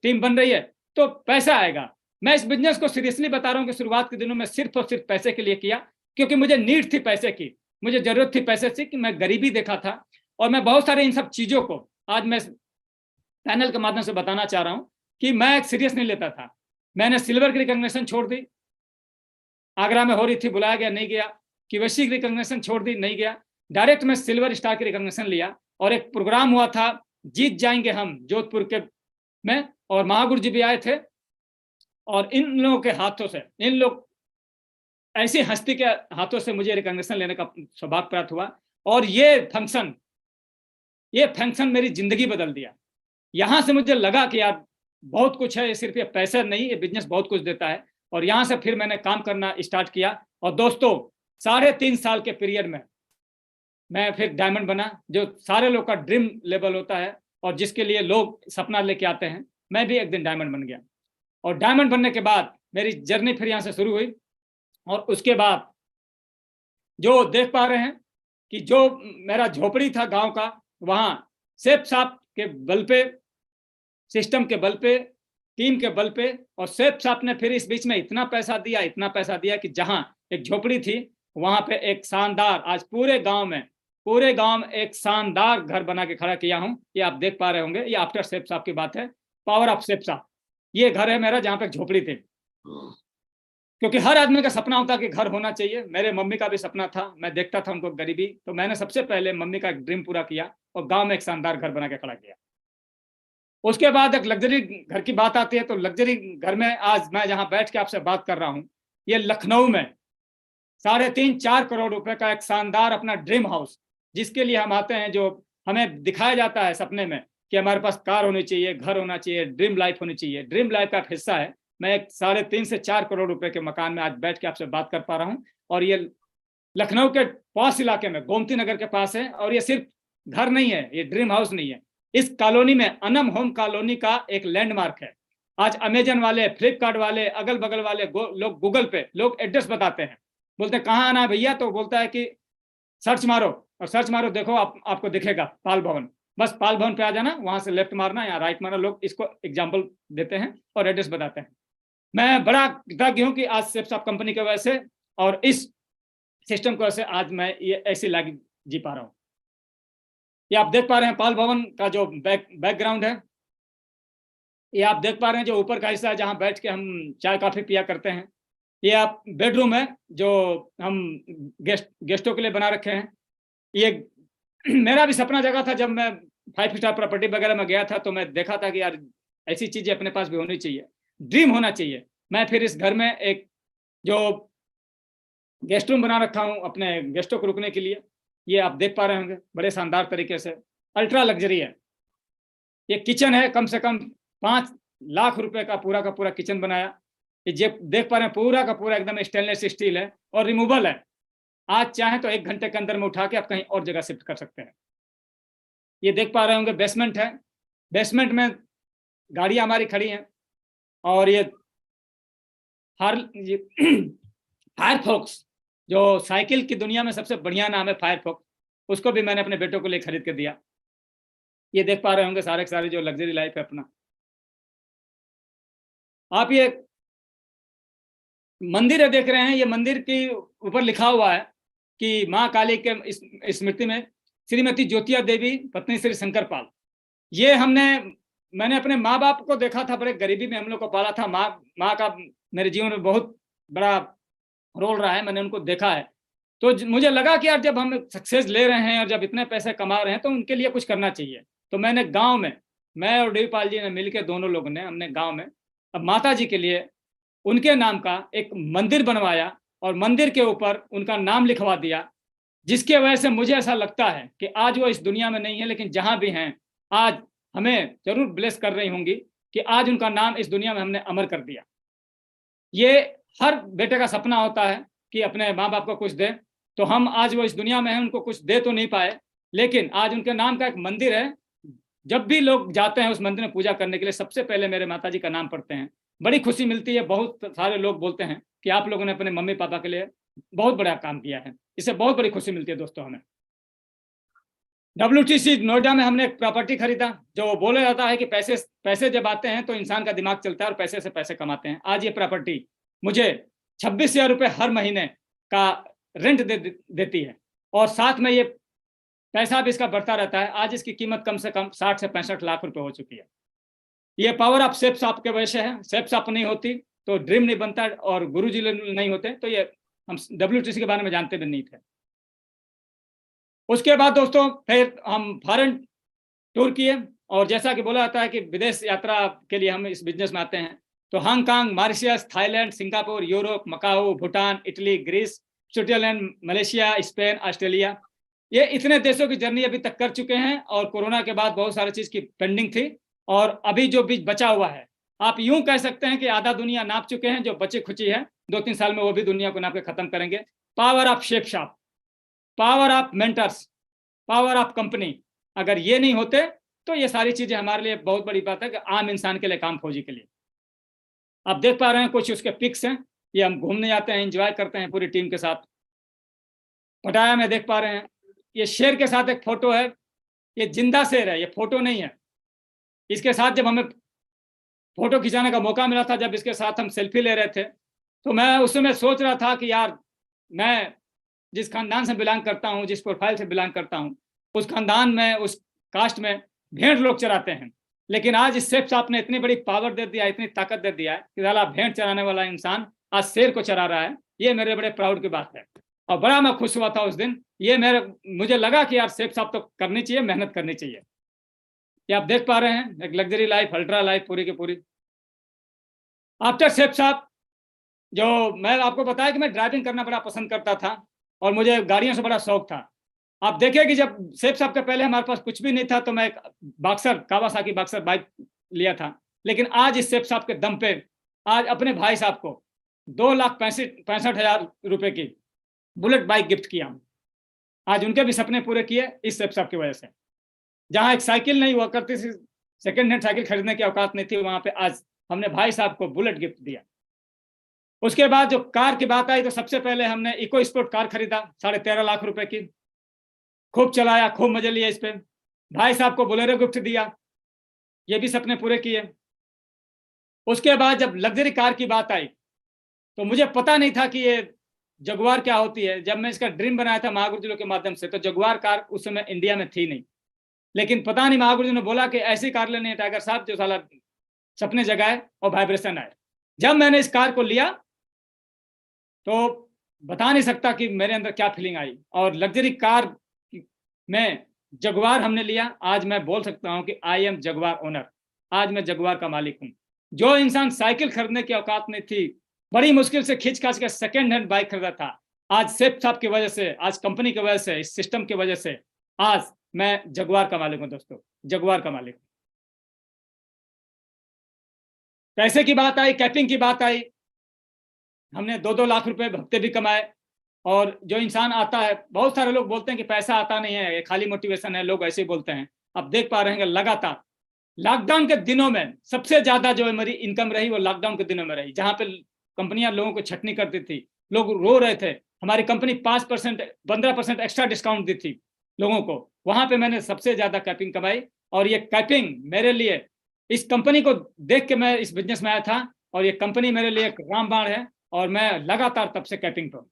टीम बन रही है तो पैसा आएगा। मैं इस बिजनेस को सीरियसली बता रहा हूँ कि शुरुआत के दिनों में सिर्फ और सिर्फ पैसे के लिए किया, क्योंकि मुझे नीड थी पैसे की, मुझे जरूरत थी पैसे से, कि मैं गरीबी देखा था। और मैं बहुत सारे इन सब चीजों को आज मैं पैनल के माध्यम से बताना चाह रहा हूं कि मैं सीरियस नहीं लेता था। मैंने सिल्वर की रिकॉग्निशन छोड़ दी, आगरा में हो रही थी, बुलाया गया, नहीं गया। QSC की रिकॉग्निशन छोड़ दी, नहीं गया। डायरेक्ट मैं सिल्वर स्टार की रिकॉग्निशन लिया। और एक प्रोग्राम हुआ था, जीत जाएंगे हम, जोधपुर के में, और महागुरु जी भी आए थे। और इन लोगों के हाथों से, इन लोग ऐसी हस्ती के हाथों से मुझे रिकॉग्निशन लेने का सौभाग्य प्राप्त हुआ। और ये फंक्शन मेरी जिंदगी बदल दिया। यहां से मुझे लगा कि यार बहुत कुछ है, सिर्फ ये पैसा नहीं, ये बिजनेस बहुत कुछ देता है। और यहां से फिर मैंने काम करना स्टार्ट किया। और दोस्तों, 3.5 साल के पीरियड में मैं फिर डायमंड बना, जो सारे लोग का ड्रीम लेवल होता है और जिसके लिए लोग सपना लेके आते हैं। मैं भी एक दिन डायमंड बन गया। और डायमंड बनने के बाद मेरी जर्नी फिर यहाँ से शुरू हुई। और उसके बाद जो देख पा रहे हैं कि जो मेरा झोपड़ी था गांव का, वहां सेफ साहब के बल पे, सिस्टम के बल पे, टीम के बल पे, और सेफ साहब ने फिर इस बीच में इतना पैसा दिया कि जहां एक झोपड़ी थी वहां पे एक शानदार, आज पूरे गांव में एक शानदार घर बना के खड़ा किया हूं। ये आप देख पा रहे होंगे, ये आफ्टर सेफ साहब की बात है, पावर ऑफ सेफ साहब। ये घर है मेरा, जहां पे झोपड़ी थी। क्योंकि हर आदमी का सपना होता है कि घर होना चाहिए। मेरे मम्मी का भी सपना था, मैं देखता था उनको गरीबी, तो मैंने सबसे पहले मम्मी का ड्रीम पूरा किया और गांव में एक शानदार घर बना के खड़ा किया। उसके बाद एक लग्जरी घर की बात आती है, तो लग्जरी घर में आज मैं जहां बैठ के आपसे बात कर रहा हूं, ये लखनऊ में 3.5-4 करोड़ रुपए का एक शानदार अपना ड्रीम हाउस, जिसके लिए हम आते हैं, जो हमें दिखाया जाता है सपने में कि हमारे पास कार होनी चाहिए, घर होना चाहिए, ड्रीम लाइफ होनी चाहिए। ड्रीम लाइफ का एक हिस्सा है। मैं एक 3.5 से 4 करोड़ रुपए के मकान में आज बैठ के आपसे बात कर पा रहा हूँ। और ये लखनऊ के पास इलाके में, गोमती नगर के पास है। और ये सिर्फ घर नहीं है, ये ड्रीम हाउस नहीं है, इस कॉलोनी में अनम होम कॉलोनी का एक लैंडमार्क है। आज अमेजन वाले, फ्लिपकार्ट वाले, अगल बगल वाले लोग गूगल पे लोग एड्रेस बताते हैं, बोलते हैं कहाँ आना है भैया, तो बोलता है कि सर्च मारो, और सर्च मारो, देखो आपको दिखेगा पाल भवन, बस पाल भवन पे आ जाना, वहां से लेफ्ट मारना या राइट मारना। लोग इसको एग्जाम्पल देते हैं और एड्रेस बताते हैं। मैं बड़ा कृतज्ञ हूँ कि आज सेफ्सॉफ्ट कंपनी की वजह से और इस सिस्टम की वजह से आज मैं ये ऐसी लाइफ जी पा रहा हूँ। ये आप देख पा रहे हैं पाल भवन का जो बैकग्राउंड है, ये आप देख पा रहे हैं जो ऊपर का हिस्सा है जहाँ बैठ के हम चाय कॉफी पिया करते हैं। ये आप बेडरूम है जो हम गेस्टों के लिए बना रखे हैं। ये मेरा भी सपना जगह था, जब मैं 5 स्टार प्रॉपर्टी वगैरह में गया था तो मैं देखा था कि यार ऐसी चीजें अपने पास भी होनी चाहिए, ड्रीम होना चाहिए। मैं फिर इस घर में एक जो गेस्ट रूम बना रखा हूँ अपने गेस्टों को रुकने के लिए। ये आप देख पा रहे होंगे बड़े शानदार तरीके से, अल्ट्रा लग्जरी है। ये किचन है, कम से कम 5 लाख रुपए का पूरा किचन बनाया। ये देख पा रहे हैं पूरा का पूरा एकदम स्टेनलेस स्टील है और रिमूवल है। आज चाहे तो 1 घंटे के अंदर में उठा के आप कहीं और जगह शिफ्ट कर सकते हैं। ये देख पा रहे होंगे बेसमेंट है, बेसमेंट में गाड़ियां हमारी खड़ी हैं। और ये फायरफॉक्स, जो साइकिल की दुनिया में सबसे बढ़िया नाम है फायरफॉक्स, उसको भी मैंने अपने बेटों को लिए खरीद के दिया। ये देख पा रहे होंगे सारे के सारे जो लग्जरी लाइफ है अपना। आप ये मंदिर है देख रहे हैं, ये मंदिर के ऊपर लिखा हुआ है कि माँ काली के स्मृति में श्रीमती ज्योतिया देवी पत्नी श्री शंकर पाल। ये मैंने अपने माँ बाप को देखा था, बड़े गरीबी में हम लोग को पाला था। माँ का मेरे जीवन में बहुत बड़ा रोल रहा है, मैंने उनको देखा है। तो मुझे लगा कि यार जब हम सक्सेस ले रहे हैं और जब इतने पैसे कमा रहे हैं तो उनके लिए कुछ करना चाहिए। तो मैंने गाँव में, मैं और देवीपाल जी ने मिलकर दोनों लोगों ने हमने गाँव में अब माता जी के लिए उनके नाम का एक मंदिर बनवाया और मंदिर के ऊपर उनका नाम लिखवा दिया, जिसके वजह से मुझे ऐसा लगता है कि आज वो इस दुनिया में नहीं है, लेकिन जहां भी हैं आज हमें जरूर ब्लेस कर रही होंगी कि आज उनका नाम इस दुनिया में हमने अमर कर दिया। ये हर बेटे का सपना होता है कि अपने माँ बाप को कुछ दे, तो हम आज वो इस दुनिया में हैं, उनको कुछ दे तो नहीं पाए, लेकिन आज उनके नाम का एक मंदिर है। जब भी लोग जाते हैं उस मंदिर में पूजा करने के लिए सबसे पहले मेरे माता जी का नाम पढ़ते हैं, बड़ी खुशी मिलती है। बहुत सारे लोग बोलते हैं कि आप लोगों ने अपने मम्मी पापा के लिए बहुत बड़ा काम किया है, इससे बहुत बड़ी खुशी मिलती है दोस्तों हमें। WTC नोएडा में हमने एक प्रॉपर्टी खरीदा, जो बोला जाता है कि पैसे जब आते हैं तो इंसान का दिमाग चलता है और पैसे से पैसे कमाते हैं। आज ये प्रॉपर्टी मुझे 26,000 रुपये हर महीने का रेंट देती है और साथ में ये पैसा भी इसका बढ़ता रहता है। आज इसकी कीमत कम से कम 60 से 65 लाख रुपए हो चुकी है। ये पावर ऑफ सेफ्सॉफ्ट के वजह से है। सेफ्सॉफ्ट नहीं होती तो ड्रीम नहीं बनता और गुरुजी नहीं होते तो ये हम WTC के बारे में जानते भी नहीं थे। उसके बाद दोस्तों फिर हम फॉरेन टूर किए और जैसा कि बोला जाता है कि विदेश यात्रा के लिए हम इस बिजनेस में आते हैं, तो Hong Kong, Mauritius, Thailand, Singapore, Europe, Macau, Bhutan, Italy, Greece, Switzerland, Malaysia, Spain, Australia, ये इतने देशों की जर्नी अभी तक कर चुके हैं। और कोरोना के बाद बहुत सारी चीज की पेंडिंग थी और अभी जो बीच बचा हुआ है, आप यूं कह सकते हैं कि आधा दुनिया नाप चुके हैं। जो बची खुची है 2-3 साल में वो भी दुनिया को नाप के खत्म करेंगे। Power of shape shop, power of mentors, power of company, अगर ये नहीं होते तो ये सारी चीजें हमारे लिए बहुत बड़ी बात है कि आम इंसान के लिए, काम फौजी के लिए। आप देख पा रहे हैं कुछ उसके पिक्स हैं, ये हम घूमने जाते हैं, एंजॉय करते हैं पूरी टीम के साथ। पटाया में देख पा रहे हैं, ये शेर के साथ एक फोटो है, ये जिंदा शेर है, ये फोटो नहीं है। इसके साथ जब हमें फोटो खिंचाने का मौका मिला था, जब इसके साथ हम सेल्फी ले रहे थे, तो मैं उस समय सोच रहा था कि यार मैं जिस खानदान से बिलोंग करता हूँ, जिस प्रोफाइल से बिलोंग करता हूँ, उस खानदान में, उस कास्ट में भेड़ लोग चराते हैं, लेकिन आज इस शेफ साहब ने इतनी बड़ी पावर दे दिया, इतनी ताकत दे दिया है कि साला भेड़ चराने वाला इंसान आज शेर को चरा रहा है। ये मेरे बड़े प्राउड की बात है और बड़ा मैं खुश हुआ था उस दिन। ये मुझे लगा कि यार शेफ साहब तो करनी चाहिए, मेहनत करनी चाहिए। ये आप देख पा रहे हैं एक लग्जरी लाइफ, अल्ट्रा लाइफ पूरी की पूरी। आफ्टर शेफ साहब, जो मैं आपको बताया कि मैं ड्राइविंग करना बड़ा पसंद करता था और मुझे गाड़ियों से बड़ा शौक था। आप देखिए कि जब शेफ साहब के पहले हमारे पास कुछ भी नहीं था तो मैं एक बॉक्सर, कावासाकी बॉक्सर बाइक लिया था, लेकिन आज इस शेफ साहब के दम पे आज अपने भाई साहब को 2,65,000 रुपए की बुलेट बाइक गिफ्ट किया। आज उनके भी सपने पूरे किए इस शेफ साहब की वजह से। जहां एक साइकिल नहीं हुआ करती थी, सेकेंड हैंड साइकिल खरीदने की औकात नहीं थी, वहां पे आज हमने भाई साहब को बुलेट गिफ्ट दिया। उसके बाद जो कार की बात आई तो सबसे पहले हमने इको स्पोर्ट कार खरीदा 13.5 लाख रुपए की, खूब चलाया, खूब मजे लिए इस पे। भाई साहब को बोलेरो गिफ्ट दिया, ये भी सपने पूरे किए। उसके बाद जब लग्जरी कार की बात आई तो मुझे पता नहीं था कि ये जगुआर क्या होती है। जब मैं इसका ड्रीम बनाया था महागुरु जी के माध्यम से, तो जगुआर कार उस समय इंडिया में थी नहीं, लेकिन पता नहीं महागुरु जी ने बोला कि ऐसी कार लेनी है टाइगर साहब जो साला सपने जगाए और वाइब्रेशन आए। जब मैंने इस कार को लिया तो बता नहीं सकता कि मेरे अंदर क्या फीलिंग आई। और लग्जरी कार में जगुआर हमने लिया। आज मैं बोल सकता हूं कि आई एम जगुआर ओनर। आज मैं जगुआर का मालिक हूं। जो इंसान साइकिल खरीदने की औकात नहीं थी, बड़ी मुश्किल से खींच खाच के सेकेंड हैंड बाइक खरीदा था, आज सेफ साहब की वजह से, आज कंपनी की वजह से, इस सिस्टम की वजह से आज मैं जगुआर का मालिक हूं। दोस्तों, जगुआर का मालिक। पैसे की बात आई, कैपिंग की बात आई, हमने 2-2 लाख रुपए हफ्ते भी कमाए। और जो इंसान आता है, बहुत सारे लोग बोलते हैं कि पैसा आता नहीं है, ये खाली मोटिवेशन है, लोग ऐसे ही बोलते हैं। अब देख पा रहे हैं लगातार लॉकडाउन के दिनों में सबसे ज्यादा जो मेरी इनकम रही वो लॉकडाउन के दिनों में रही, जहां पे कंपनियां लोगों को छटनी करती थी, लोग रो रहे थे। हमारी कंपनी 5%, 15% एक्स्ट्रा डिस्काउंट दी थी लोगों को, वहां पे मैंने सबसे ज्यादा कैपिंग कमाई। और ये कैपिंग मेरे लिए, इस कंपनी को देख के मैं इस बिजनेस में आया था, और ये कंपनी मेरे लिए एक रामबाण है, और मैं लगातार तब से कैपिंग पर।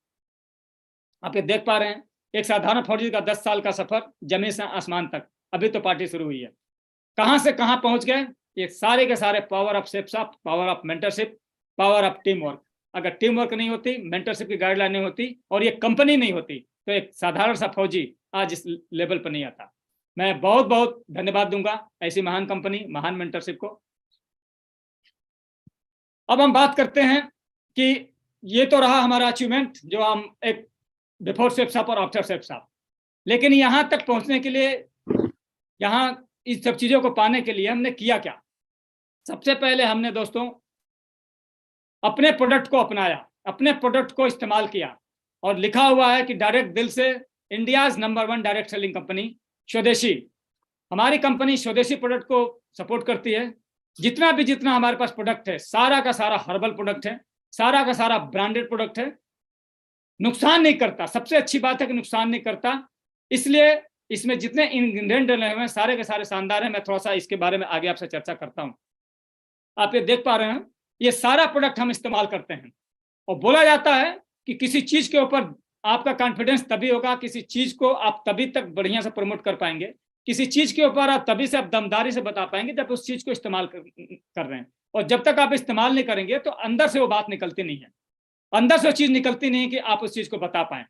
आप ये देख पा रहे हैं, एक साधारण फौजी का 10 साल का सफर जमीन से आसमान तक, अभी तो पार्टी शुरू हुई है। कहां से कहां पहुंच गए, ये सारे के सारे पावर ऑफ सेफ्सअप, power of mentorship, power of team work. अगर टीम वर्क नहीं होती, मेंटरशिप की गाइडलाइन नहीं होती, और ये कंपनी नहीं होती, तो एक साधारण सा फौजी आज इस लेवल पर नहीं आता। मैं बहुत बहुत धन्यवाद दूंगा ऐसी महान कंपनी, महान मेंटरशिप को। अब हम बात करते हैं कि ये तो रहा हमारा अचीवमेंट, जो हम एक बिफोर सेफ्सअप और आफ्टर सेफ्सअप। लेकिन यहां तक पहुंचने के लिए, यहां इस सब चीजों को पाने के लिए हमने किया क्या। सबसे पहले हमने दोस्तों अपने प्रोडक्ट को अपनाया, अपने प्रोडक्ट को इस्तेमाल किया, और लिखा हुआ है कि डायरेक्ट दिल से, India's number 1 direct selling company स्वदेशी। हमारी कंपनी स्वदेशी प्रोडक्ट को सपोर्ट करती है। जितना हमारे पास प्रोडक्ट है, सारा का सारा हर्बल प्रोडक्ट है, सारा का सारा ब्रांडेड प्रोडक्ट है, नुकसान नहीं करता। सबसे अच्छी बात है कि नुकसान नहीं करता, इसलिए इसमें जितने इंग्रेडिएंट डले हुए हैं सारे के सारे शानदार हैं। मैं थोड़ा सा इसके बारे में आगे आपसे चर्चा करता हूं। आप ये देख पा रहे हैं, ये सारा प्रोडक्ट हम इस्तेमाल करते हैं। और बोला जाता है कि किसी चीज के ऊपर आपका कॉन्फिडेंस तभी होगा, किसी चीज को आप तभी तक बढ़िया से प्रमोट कर पाएंगे, किसी चीज के ऊपर आप तभी से आप दमदारी से बता पाएंगे जब उस चीज को इस्तेमाल कर रहे हैं। और जब तक आप इस्तेमाल नहीं करेंगे तो अंदर से वो बात निकलती नहीं है, अंदर से चीज निकलती नहीं कि आप उस चीज को बता पाए।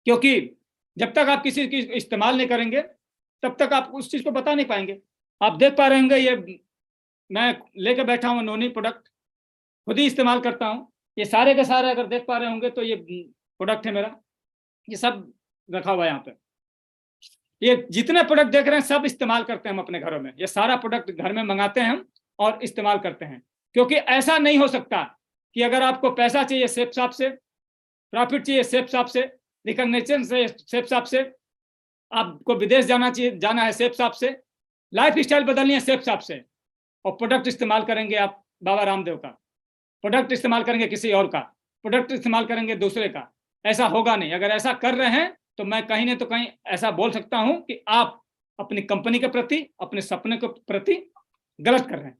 क्योंकि जब तक आप किसी चीज इस्तेमाल नहीं करेंगे तब तक आप उस चीज को बता नहीं पाएंगे। आप देख पा रहे होंगे, ये मैं लेकर बैठा हूँ नोनी प्रोडक्ट, खुद ही इस्तेमाल करता हूँ। ये सारे के सारे अगर देख पा रहे होंगे तो ये प्रोडक्ट है मेरा, ये सब रखा हुआ है यहाँ पे। ये जितने प्रोडक्ट देख रहे हैं सब इस्तेमाल करते हैं हम अपने घरों में। ये सारा प्रोडक्ट घर में मंगाते हैं हम और इस्तेमाल करते हैं। क्योंकि ऐसा नहीं हो सकता कि अगर आपको पैसा चाहिए सेफ साहब से, प्रॉफिट चाहिए सेफ साहब से, रिकॉग्निशन से सेफ साहब से, आपको विदेश जाना है सेफ साहब से, लाइफ स्टाइल बदलनी है सेफ साहब से, और प्रोडक्ट इस्तेमाल करेंगे आप बाबा रामदेव का, प्रोडक्ट इस्तेमाल करेंगे किसी और का, प्रोडक्ट इस्तेमाल करेंगे दूसरे का, ऐसा होगा नहीं। अगर ऐसा कर रहे हैं तो मैं कहीं ना तो कहीं ऐसा बोल सकता हूं कि आप अपनी कंपनी के प्रति, अपने सपने के प्रति गलत कर रहे हैं।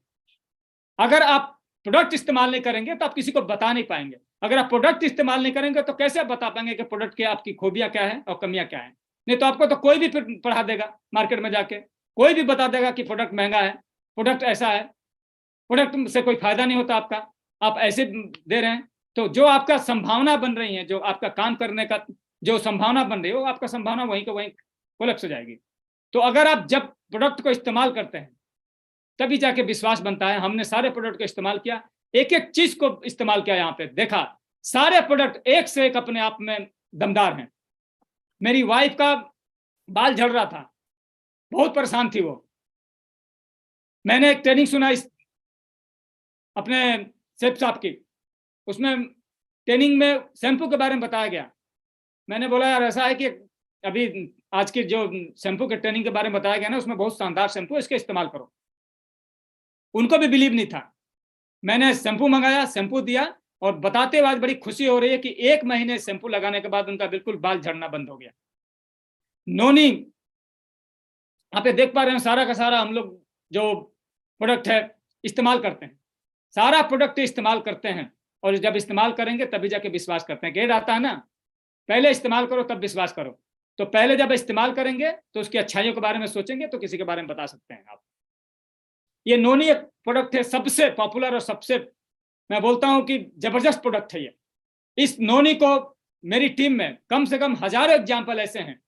अगर आप प्रोडक्ट इस्तेमाल नहीं करेंगे तो आप किसी को बता नहीं पाएंगे। अगर आप प्रोडक्ट इस्तेमाल नहीं करेंगे तो कैसे आप बता पाएंगे कि प्रोडक्ट की आपकी खूबियां क्या है और कमियां क्या है। नहीं तो आपको तो कोई भी पढ़ा देगा, मार्केट में जाके कोई भी बता देगा कि प्रोडक्ट महंगा है, प्रोडक्ट ऐसा है, प्रोडक्ट से कोई फायदा नहीं होता आपका, आप ऐसे दे रहे हैं। तो जो आपका संभावना बन रही है, जो आपका काम करने का जो संभावना बन रही है, वो आपका संभावना वहीं को वहीं कोलैप्स हो जाएगी। तो अगर आप जब प्रोडक्ट को इस्तेमाल करते हैं तभी जाके विश्वास बनता है। हमने सारे प्रोडक्ट को इस्तेमाल किया, एक एक चीज को इस्तेमाल किया, यहाँ पे देखा सारे प्रोडक्ट एक से एक अपने आप में दमदार हैं। मेरी वाइफ का बाल झड़ रहा था, बहुत परेशान थी वो। मैंने एक ट्रेनिंग सुना इस अपने सेफ साहब की, उसमें ट्रेनिंग में शैम्पू के बारे में बताया गया। मैंने बोला यार ऐसा है कि अभी आज के जो शैम्पू के ट्रेनिंग के बारे में बताया गया ना, उसमें बहुत शानदार शैम्पू, इसके इस्तेमाल करो। उनको भी बिलीव नहीं था। मैंने शैम्पू मंगाया, शैम्पू दिया, और बताते हुए आज बड़ी खुशी हो रही है कि 1 महीने शैम्पू लगाने के बाद उनका बिल्कुल बाल झड़ना बंद हो गया। नोनी आप ये देख पा रहे हैं, सारा का सारा हम लोग जो प्रोडक्ट है इस्तेमाल करते हैं, सारा प्रोडक्ट इस्तेमाल करते हैं, और जब इस्तेमाल करेंगे तभी जाके विश्वास करते हैं। गेट आता है ना, पहले इस्तेमाल करो तब विश्वास करो। तो पहले जब इस्तेमाल करेंगे तो उसकी अच्छाइयों के बारे में सोचेंगे तो किसी के बारे में बता सकते हैं आप। ये नोनी एक प्रोडक्ट है सबसे पॉपुलर और सबसे, मैं बोलता हूं कि जबरदस्त प्रोडक्ट है ये। इस नोनी को मेरी टीम में कम से कम हजारों एग्जाम्पल ऐसे हैं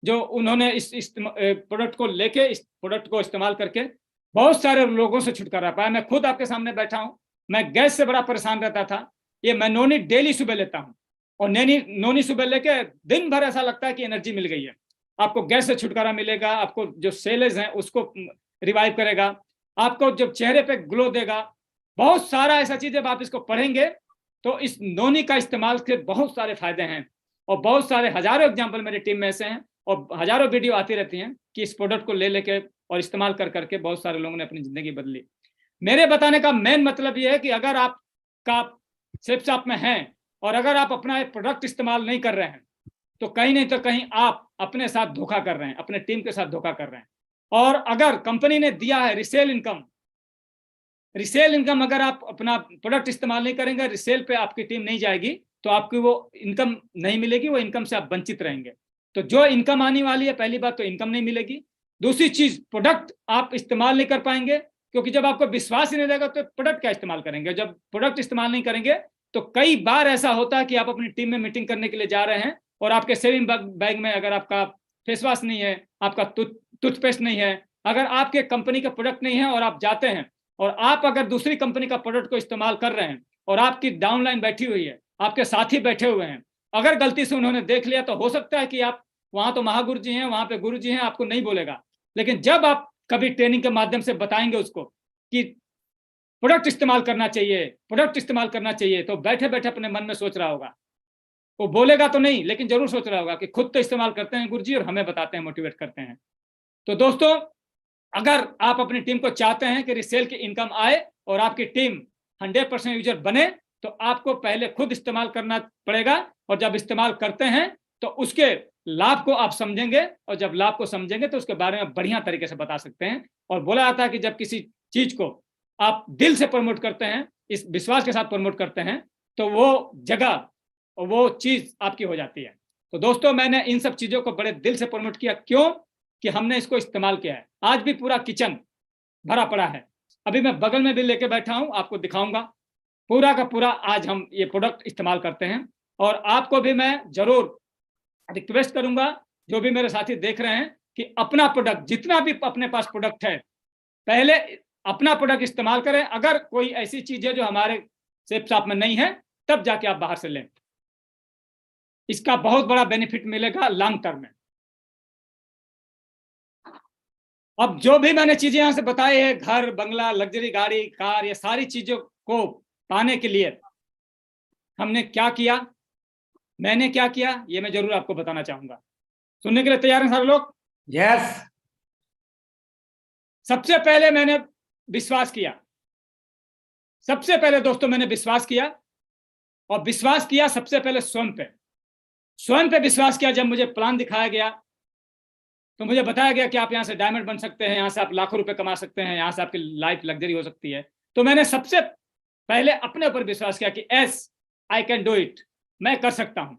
जो उन्होंने इस प्रोडक्ट को लेके, इस प्रोडक्ट को इस्तेमाल करके बहुत सारे लोगों से छुटकारा पाया। मैं खुद आपके सामने बैठा हूं, मैं गैस से बड़ा परेशान रहता था। ये मैं नोनी डेली सुबह लेता हूं, और नोनी सुबह लेके दिन भर ऐसा लगता है कि एनर्जी मिल गई है। आपको गैस से छुटकारा मिलेगा, आपको जो सेल्स हैं उसको रिवाइव करेगा, आपको जब चेहरे पे ग्लो देगा, बहुत सारा ऐसा चीज। जब आप इसको पढ़ेंगे तो इस नोनी का इस्तेमाल के बहुत सारे फायदे हैं, और बहुत सारे हजारों एग्जाम्पल मेरी टीम में ऐसे हैं, और हजारों वीडियो आती रहती हैं कि इस प्रोडक्ट को ले लेके और इस्तेमाल कर करके बहुत सारे लोगों ने अपनी जिंदगी बदली। मेरे बताने का मेन मतलब यह है कि अगर आपका शेप शॉप में है और अगर आप अपना एक प्रोडक्ट इस्तेमाल नहीं कर रहे हैं तो कहीं नहीं तो कहीं आप अपने साथ धोखा कर रहे हैं, अपने टीम के साथ धोखा कर रहे हैं। और अगर कंपनी ने दिया है रिसेल इनकम, अगर आप अपना प्रोडक्ट इस्तेमाल नहीं करेंगे, रिसेल पे आपकी टीम नहीं जाएगी, तो आपकी वो इनकम नहीं मिलेगी, वो इनकम से आप वंचित रहेंगे। तो जो इनकम आने वाली है, पहली बात तो इनकम नहीं मिलेगी। दूसरी चीज, प्रोडक्ट आप इस्तेमाल नहीं कर पाएंगे, क्योंकि जब आपको विश्वास ही नहीं रहेगा तो प्रोडक्ट क्या इस्तेमाल करेंगे। जब प्रोडक्ट इस्तेमाल नहीं करेंगे तो कई बार ऐसा होता है कि आप अपनी टीम में मीटिंग करने के लिए जा रहे हैं और आपके सेविंग बैग में अगर आपका फेस वॉश नहीं है, आपका टूथपेस्ट नहीं है, अगर आपके कंपनी का प्रोडक्ट नहीं है और आप जाते हैं और आप अगर दूसरी कंपनी का प्रोडक्ट को इस्तेमाल कर रहे हैं और आपकी डाउनलाइन बैठी हुई है, आपके साथी बैठे हुए हैं, अगर गलती से उन्होंने देख लिया तो हो सकता है कि आप, वहां तो महागुरु जी हैं, वहां पे गुरु जी हैं, आपको नहीं बोलेगा। लेकिन जब आप कभी ट्रेनिंग के माध्यम से बताएंगे उसको कि प्रोडक्ट इस्तेमाल करना चाहिए, प्रोडक्ट इस्तेमाल करना चाहिए, तो बैठे बैठे अपने मन में सोच रहा होगा, वो बोलेगा तो नहीं लेकिन जरूर सोच रहा होगा कि खुद तो इस्तेमाल करते हैं गुरु जी और हमें बताते हैं, मोटिवेट करते हैं। तो दोस्तों, अगर आप अपनी टीम को चाहते हैं कि रिसेल की इनकम आए और आपकी टीम 100% यूजर बने, तो आपको पहले खुद इस्तेमाल करना पड़ेगा, और जब इस्तेमाल करते हैं तो उसके लाभ को आप समझेंगे, और जब लाभ को समझेंगे तो उसके बारे में बढ़िया तरीके से बता सकते हैं। और बोला जाता है कि जब किसी चीज को आप दिल से प्रमोट करते हैं, इस विश्वास के साथ प्रमोट करते हैं, तो वो जगह और वो चीज आपकी हो जाती है। तो दोस्तों, मैंने इन सब चीजों को बड़े दिल से प्रमोट किया, क्यों कि हमने इसको इस्तेमाल किया है। आज भी पूरा किचन भरा पड़ा है, अभी मैं बगल में भी लेके बैठा हूं, आपको दिखाऊंगा। पूरा का पूरा आज हम ये प्रोडक्ट इस्तेमाल करते हैं, और आपको भी मैं जरूर रिक्वेस्ट करूंगा, जो भी मेरे साथी देख रहे हैं, कि अपना प्रोडक्ट, जितना भी अपने पास प्रोडक्ट है, पहले अपना प्रोडक्ट इस्तेमाल करें। अगर कोई ऐसी चीज है जो हमारे शेप शॉप में नहीं है, तब जाके आप बाहर से लें, इसका बहुत बड़ा बेनिफिट मिलेगा लॉन्ग टर्म में। अब जो भी मैंने चीजें यहां से बताई है, घर, बंगला, लग्जरी गाड़ी, कार, ये सारी चीजों को पाने के लिए हमने क्या किया, मैंने क्या किया, ये मैं जरूर आपको बताना चाहूंगा। सुनने के लिए तैयार हैं सारे लोग? यस। सबसे पहले मैंने विश्वास किया, सबसे पहले दोस्तों मैंने विश्वास किया, और विश्वास किया सबसे पहले स्वयं पे विश्वास किया। जब मुझे प्लान दिखाया गया तो मुझे बताया गया कि आप यहाँ से डायमंड बन सकते हैं, यहाँ से आप लाखों रुपए कमा सकते हैं, यहाँ से आपकी लाइफ लग्जरी हो सकती है। तो मैंने सबसे पहले अपने ऊपर विश्वास किया कि S I can do it, मैं कर सकता हूं।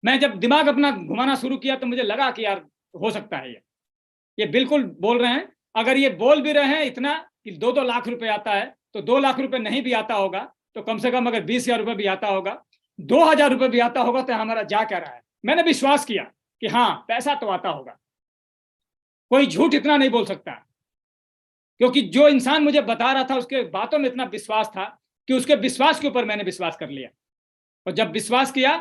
मैं जब दिमाग अपना घुमाना शुरू किया तो मुझे लगा कि यार हो सकता है, ये बिल्कुल बोल रहे हैं। अगर ये बोल भी रहे हैं इतना कि 2-2 लाख रुपए आता है, तो 2 लाख रुपए नहीं भी आता होगा तो कम से कम अगर 20,000 रुपए भी आता होगा, 2,000 रुपए भी आता होगा, तो हमारा जा क्या रहा है। मैंने विश्वास किया कि हाँ, पैसा तो आता होगा, कोई झूठ इतना नहीं बोल सकता, क्योंकि जो इंसान मुझे बता रहा था उसके बातों में इतना विश्वास था कि उसके विश्वास के ऊपर मैंने विश्वास कर लिया। और जब विश्वास किया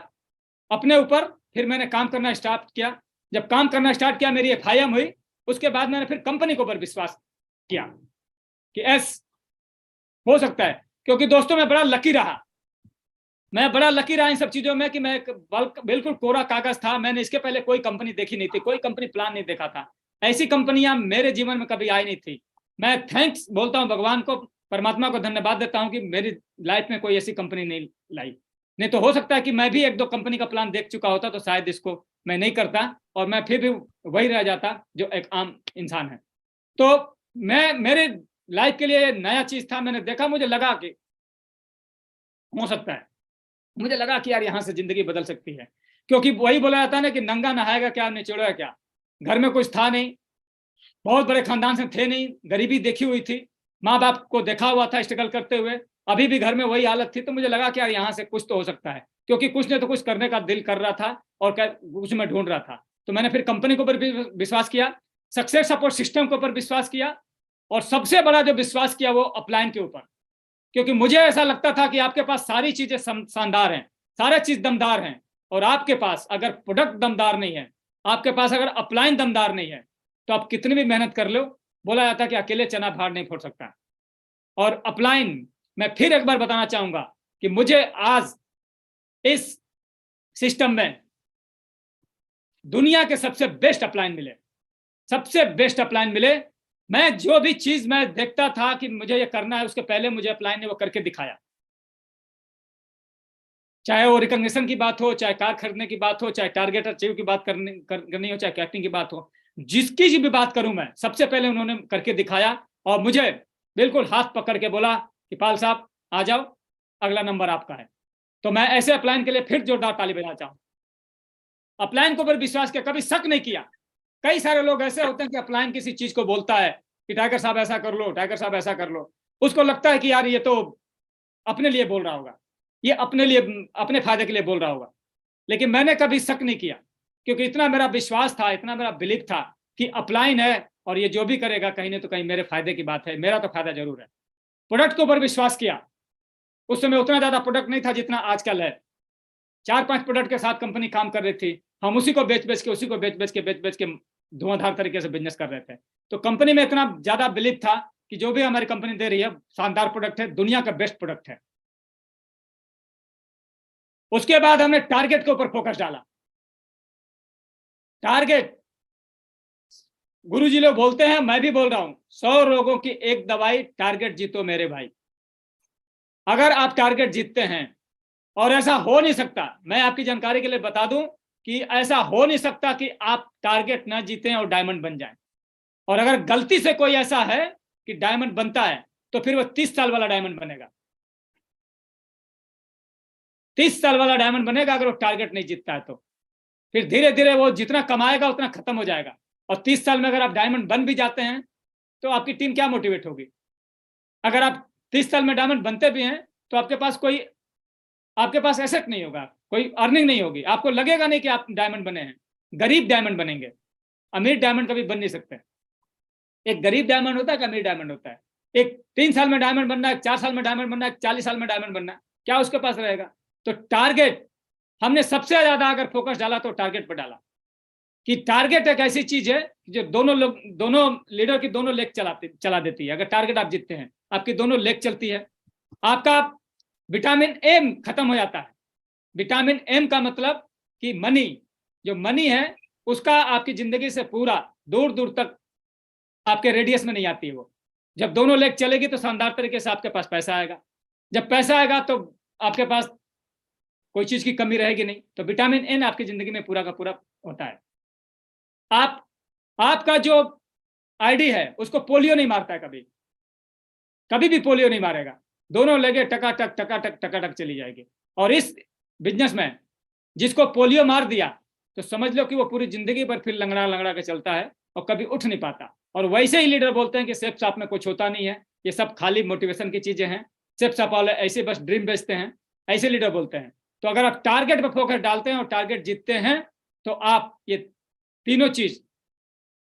अपने ऊपर, फिर मैंने काम करना स्टार्ट किया। जब काम करना स्टार्ट किया, मेरी FIM हुई, उसके बाद मैंने फिर कंपनी के ऊपर विश्वास किया कि एस हो सकता है। क्योंकि दोस्तों, मैं बड़ा लकी रहा, मैं बड़ा लकी रहा इन सब चीजों में कि मैं बिल्कुल कोरा कागज था। मैंने इसके पहले कोई कंपनी देखी नहीं थी, कोई कंपनी प्लान नहीं देखा था, ऐसी कंपनियां मेरे जीवन में कभी आई नहीं थी। मैं थैंक्स बोलता हूँ भगवान को, परमात्मा को धन्यवाद देता हूँ कि मेरी लाइफ में कोई ऐसी कंपनी नहीं लाई। नहीं तो हो सकता है कि मैं भी एक दो कंपनी का प्लान देख चुका होता तो शायद इसको मैं नहीं करता और मैं फिर भी वही रह जाता जो एक आम इंसान है। तो मैं मेरे लाइफ के लिए नया चीज था। मैंने देखा, मुझे लगा कि हो सकता है, मुझे लगा कि यार यहाँ से जिंदगी बदल सकती है। क्योंकि वही बोला जाता है ना कि नंगा नहाएगा क्या निचोड़ेगा क्या। घर में कुछ था नहीं, बहुत बड़े खानदान से थे नहीं, गरीबी देखी हुई थी, माँ बाप को देखा हुआ था स्ट्रगल करते हुए, अभी भी घर में वही हालत थी। तो मुझे लगा कि यार यहाँ से कुछ तो हो सकता है, क्योंकि कुछ ने तो कुछ करने का दिल कर रहा था और कुछ मैं ढूंढ रहा था। तो मैंने फिर कंपनी के ऊपर भी विश्वास किया, सक्सेस सपोर्ट सिस्टम के ऊपर विश्वास किया, और सबसे बड़ा जो विश्वास किया वो अपलाइन के ऊपर। क्योंकि मुझे ऐसा लगता था कि आपके पास सारी चीजें शानदार हैं, सारे चीज दमदार हैं, और आपके पास अगर प्रोडक्ट दमदार नहीं है, आपके पास अगर अपलाइन दमदार नहीं है, तो आप कितनी भी मेहनत कर लो, बोला जाता है कि अकेले चना भार नहीं फोड़ सकता। और अपलाइन, मैं फिर एक बार बताना चाहूंगा कि मुझे आज इस सिस्टम में दुनिया के सबसे बेस्ट अपलाइन मिले, सबसे बेस्ट अपलाइन मिले। मैं जो भी चीज मैं देखता था कि मुझे ये करना है, उसके पहले मुझे अपलाइन ने वो करके दिखाया। चाहे वो रिकॉग्निशन की बात हो, चाहे कार खरीदने की बात हो, चाहे टारगेट अचीव की बात करनी हो, चाहे कैप्टन की बात हो, जिसकी भी बात करूं मैं, सबसे पहले उन्होंने करके दिखाया और मुझे बिल्कुल हाथ पकड़ के बोला कि पाल साहब आ जाओ, अगला नंबर आपका है। तो मैं ऐसे अपलाइन के लिए फिर जोरदार ताली बजाना चाहूँ। अपलाइन के ऊपर विश्वास किया, कभी शक नहीं किया। कई सारे लोग ऐसे होते हैं कि अपलाइन किसी चीज को बोलता है कि टाइगर साहब ऐसा कर लो, टाइगर साहब ऐसा कर लो, उसको लगता है कि यार ये तो अपने लिए बोल रहा होगा, ये अपने लिए, अपने फायदे के लिए बोल रहा होगा। लेकिन मैंने कभी शक नहीं किया, क्योंकि इतना मेरा विश्वास था, इतना मेरा बिलीफ था कि अपलाइन है और ये जो भी करेगा कहीं ना तो कहीं मेरे फायदे की बात है, मेरा तो फायदा जरूर है। प्रोडक्ट के ऊपर विश्वास किया। उस समय उतना ज्यादा प्रोडक्ट नहीं था जितना आजकल है। 4-5 प्रोडक्ट के साथ कंपनी काम कर रही थी, हम उसी को बेच बेच के, उसी को बेच बेच के धुआंधार तरीके से बिजनेस कर रहे थे। तो कंपनी में इतना ज्यादा बिलीव था कि जो भी हमारी कंपनी दे रही है शानदार प्रोडक्ट है, दुनिया का बेस्ट प्रोडक्ट है। उसके बाद हमने टारगेट के ऊपर फोकस डाला। टारगेट, गुरुजी लोग बोलते हैं, मैं भी बोल रहा हूं, 100 रोगों की एक दवाई, टारगेट जीतो मेरे भाई। अगर आप टारगेट जीतते हैं, और ऐसा हो नहीं सकता, मैं आपकी जानकारी के लिए बता दूं कि ऐसा हो नहीं सकता कि आप टारगेट ना जीतें और डायमंड बन जाएं। और अगर गलती से कोई ऐसा है कि डायमंड बनता है, तो फिर वो 30 साल वाला डायमंड बनेगा। 30 साल वाला डायमंड बनेगा अगर वो टारगेट नहीं जीतता है तो। फिर धीरे धीरे वो जितना कमाएगा उतना खत्म हो जाएगा। और 30 साल में अगर आप डायमंड बन भी जाते हैं तो आपकी टीम क्या मोटिवेट होगी। अगर आप 30 साल में डायमंड बनते भी हैं तो आपके पास एसेट नहीं होगा, कोई अर्निंग नहीं होगी, आपको लगेगा नहीं कि आप डायमंड बने हैं। गरीब डायमंड बनेंगे, अमीर डायमंड कभी बन नहीं सकते। एक गरीब डायमंड होता है कि अमीर डायमंड होता है। एक 3 साल में डायमंड बनना है, 4 साल में डायमंड बनना है, 40 साल में डायमंड बनना है, क्या उसके पास रहेगा। तो टारगेट, हमने सबसे ज्यादा अगर फोकस डाला तो टारगेट पर डाला कि टारगेट एक ऐसी चीज है जो दोनों लीडर की दोनों लेग चला देती है। अगर टारगेट आप जीतते हैं, आपकी दोनों लेग चलती है। आपका विटामिन एम खत्म हो जाता है। विटामिन एम का मतलब कि मनी, जो मनी है उसका आपकी जिंदगी से पूरा दूर दूर तक आपके रेडियस में नहीं आती है। वो जब दोनों लेग चलेगी तो शानदार तरीके से आपके पास पैसा आएगा। जब पैसा आएगा तो आपके पास कोई चीज की कमी रहेगी नहीं। तो विटामिन एन आपकी जिंदगी में पूरा का पूरा होता है। आपका जो आईडी है उसको पोलियो नहीं मारता है, कभी कभी भी पोलियो नहीं मारेगा। दोनों लेगे टकाटक टकाटक टकाटक चली जाएगी। और इस बिजनेस में जिसको पोलियो मार दिया तो समझ लो कि वो पूरी जिंदगी पर फिर लंगड़ा लंगड़ा के चलता है और कभी उठ नहीं पाता। और वैसे ही लीडर बोलते हैं कि सेफ साफ में कुछ होता नहीं है, ये सब खाली मोटिवेशन की चीजें हैं, सेफ साफ वाले ऐसे बस ड्रीम बेचते हैं, ऐसे लीडर बोलते हैं। तो अगर आप टारगेट पर फोकस डालते हैं और टारगेट जीतते हैं तो आप ये तीनों चीज,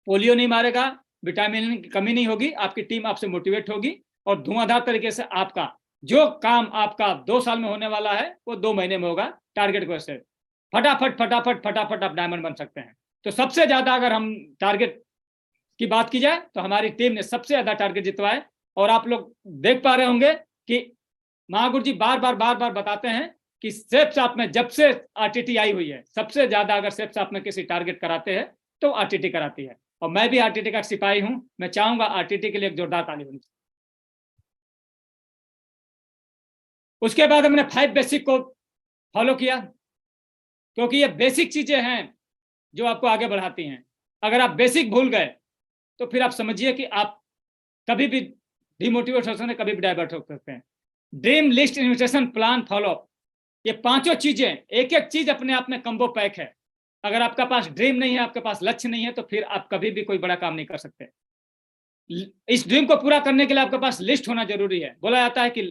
पोलियो नहीं मारेगा, विटामिन की कमी नहीं होगी, आपकी टीम आपसे मोटिवेट होगी, और धुआंधार तरीके से आपका जो काम आपका 2 साल में होने वाला है वो 2 महीने में होगा। टारगेट को से फटाफट फटाफट फटाफट आप डायमंड बन सकते हैं। तो सबसे ज्यादा अगर हम टारगेट की बात की जाए तो हमारी टीम ने सबसे ज्यादा टारगेट जितवाए। और आप लोग देख पा रहे होंगे कि महागुरु जी बार बार बताते हैं कि सेप्स आप में जब से आरटीटी आई हुई है, सबसे ज्यादा अगर सेप्स आप में किसी टारगेट कराते हैं तो आरटीटी कराती है, और मैं भी आरटीटी का सिपाही हूं। मैं चाहूंगा आरटीटी के लिए एक जोरदार ताली होनी चाहिए। उसके बाद हमने 5 बेसिक को फॉलो किया, क्योंकि ये बेसिक चीजें हैं जो आपको आगे बढ़ाती हैं। अगर आप बेसिक भूल गए तो फिर आप समझिए कि आप कभी भी डिमोटिवेट हो सकते हैं, कभी भी डाइवर्ट हो सकते हैं। Dream list, invitation, plan, follow, ये पांचों चीजें, एक एक चीज अपने आप में कम्बो पैक है। अगर आपका पास ड्रीम नहीं है, आपके पास लक्ष्य नहीं है, तो फिर आप कभी भी कोई बड़ा काम नहीं कर सकते। इस ड्रीम को पूरा करने के लिए आपके पास लिस्ट होना जरूरी है। बोला जाता है कि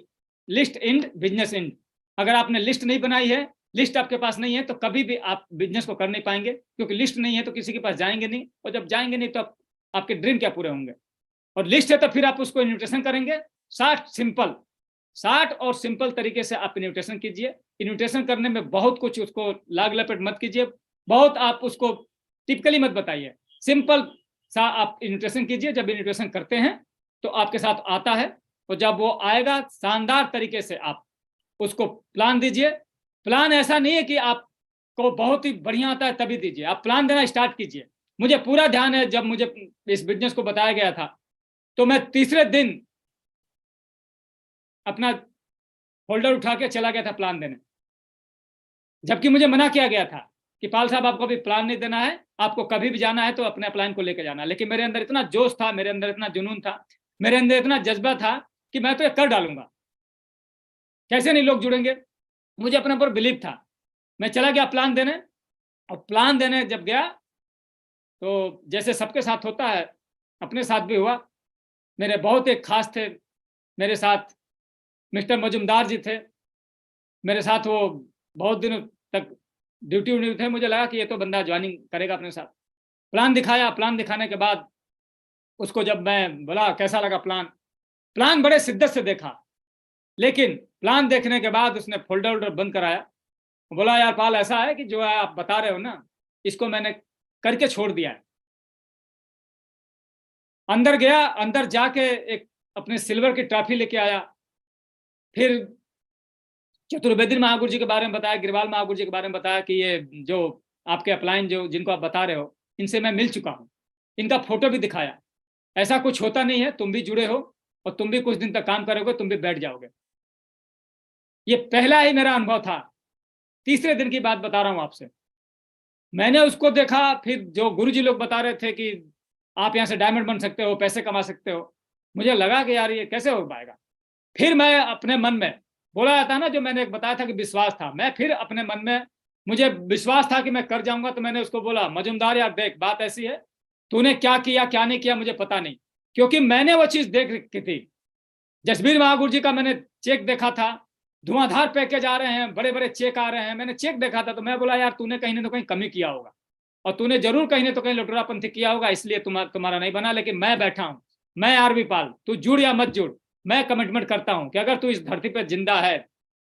लिस्ट इंड बिजनेस इंड। अगर आपने लिस्ट नहीं बनाई है, लिस्ट आपके पास नहीं है, तो कभी भी आप बिजनेस को कर नहीं पाएंगे, क्योंकि लिस्ट नहीं है तो किसी के पास जाएंगे नहीं, और जब जाएंगे नहीं तो आपके ड्रीम क्या पूरे होंगे। और लिस्ट है तो फिर आप उसको इन्विटेशन करेंगे। 60 और सिंपल तरीके से आप इन्विटेशन कीजिए। इन्विटेशन करने में बहुत कुछ उसको लाग लपेट मत कीजिए, बहुत आप उसको टिपिकली मत बताइए। सिंपल सा आप इन्विटेशन कीजिए। जब इन्विटेशन करते हैं तो आपके साथ आता है, और जब वो आएगा शानदार तरीके से आप उसको प्लान दीजिए। प्लान ऐसा नहीं है कि आपको बहुत ही बढ़िया आता है तभी दीजिए, आप प्लान देना स्टार्ट कीजिए। मुझे पूरा ध्यान है, जब मुझे इस बिजनेस को बताया गया था तो मैं तीसरे दिन अपना फोल्डर उठा के चला गया था प्लान देने, जबकि मुझे मना किया गया था कि पाल साहब आपको अभी प्लान नहीं देना है, आपको कभी भी जाना है तो अपने प्लान को लेकर जाना। लेकिन मेरे अंदर इतना जोश था, मेरे अंदर इतना जुनून था, मेरे अंदर इतना जज्बा था कि मैं तो ये कर डालूंगा, कैसे नहीं लोग जुड़ेंगे। मुझे अपने ऊपर बिलीव था। मैं चला गया प्लान देने, और प्लान देने जब गया तो जैसे सबके साथ होता है अपने साथ भी हुआ। मेरे बहुत एक खास थे, मेरे साथ मिस्टर मजुमदार जी थे, मेरे साथ वो बहुत दिनों तक ड्यूटी उन्यूटी थे। मुझे लगा कि ये तो बंदा ज्वाइनिंग करेगा अपने साथ। प्लान दिखाया, प्लान दिखाने के बाद उसको जब मैं बोला कैसा लगा प्लान, प्लान बड़े शिद्दत से देखा, लेकिन प्लान देखने के बाद उसने फोल्डर वोल्डर बंद कराया। बोला यार पाल, ऐसा है कि जो है आप बता रहे हो ना, इसको मैंने करके छोड़ दिया है। अंदर गया, अंदर जाके एक अपने सिल्वर की ट्रॉफी लेके आया। फिर चतुर्वेदी महागुरु जी के बारे में बताया, गिरवाल महागुरु जी के बारे में बताया कि ये जो आपके अपलाइन जो जिनको आप बता रहे हो, इनसे मैं मिल चुका हूँ। इनका फोटो भी दिखाया। ऐसा कुछ होता नहीं है, तुम भी जुड़े हो और तुम भी कुछ दिन तक काम करोगे, तुम भी बैठ जाओगे। ये पहला ही मेरा अनुभव था। तीसरे दिन की बात बता रहा हूँ आपसे। मैंने उसको देखा, फिर जो गुरु जी लोग बता रहे थे कि आप यहाँ से डायमंड बन सकते हो, पैसे कमा सकते हो, मुझे लगा कि यार ये कैसे हो पाएगा। फिर मैं अपने मन में, बोला जाता है ना, जो मैंने बताया था कि विश्वास था, मैं फिर अपने मन में, मुझे विश्वास था कि मैं कर जाऊंगा, तो मैंने उसको बोला मजुमदार यार देख, बात ऐसी है, तूने क्या किया क्या नहीं किया मुझे पता नहीं, क्योंकि मैंने वो चीज देख रखी थी। जसबीर महागुरु जी का मैंने चेक देखा था, धुआंधार पैकेज आ रहे हैं, बड़े बड़े चेक आ रहे हैं, मैंने चेक देखा था। तो मैं बोला यार तूने कहीं ना कहीं कमी किया होगा, और तूने जरूर कहीं ना तो कहीं लुटरापंथी किया होगा, इसलिए तुम्हारा नहीं बना। लेकिन मैं बैठा हूं, मैं आरवी पाल, तू जुड़ या मत जुड़, मैं कमिटमेंट करता हूं कि अगर तू इस धरती पर जिंदा है,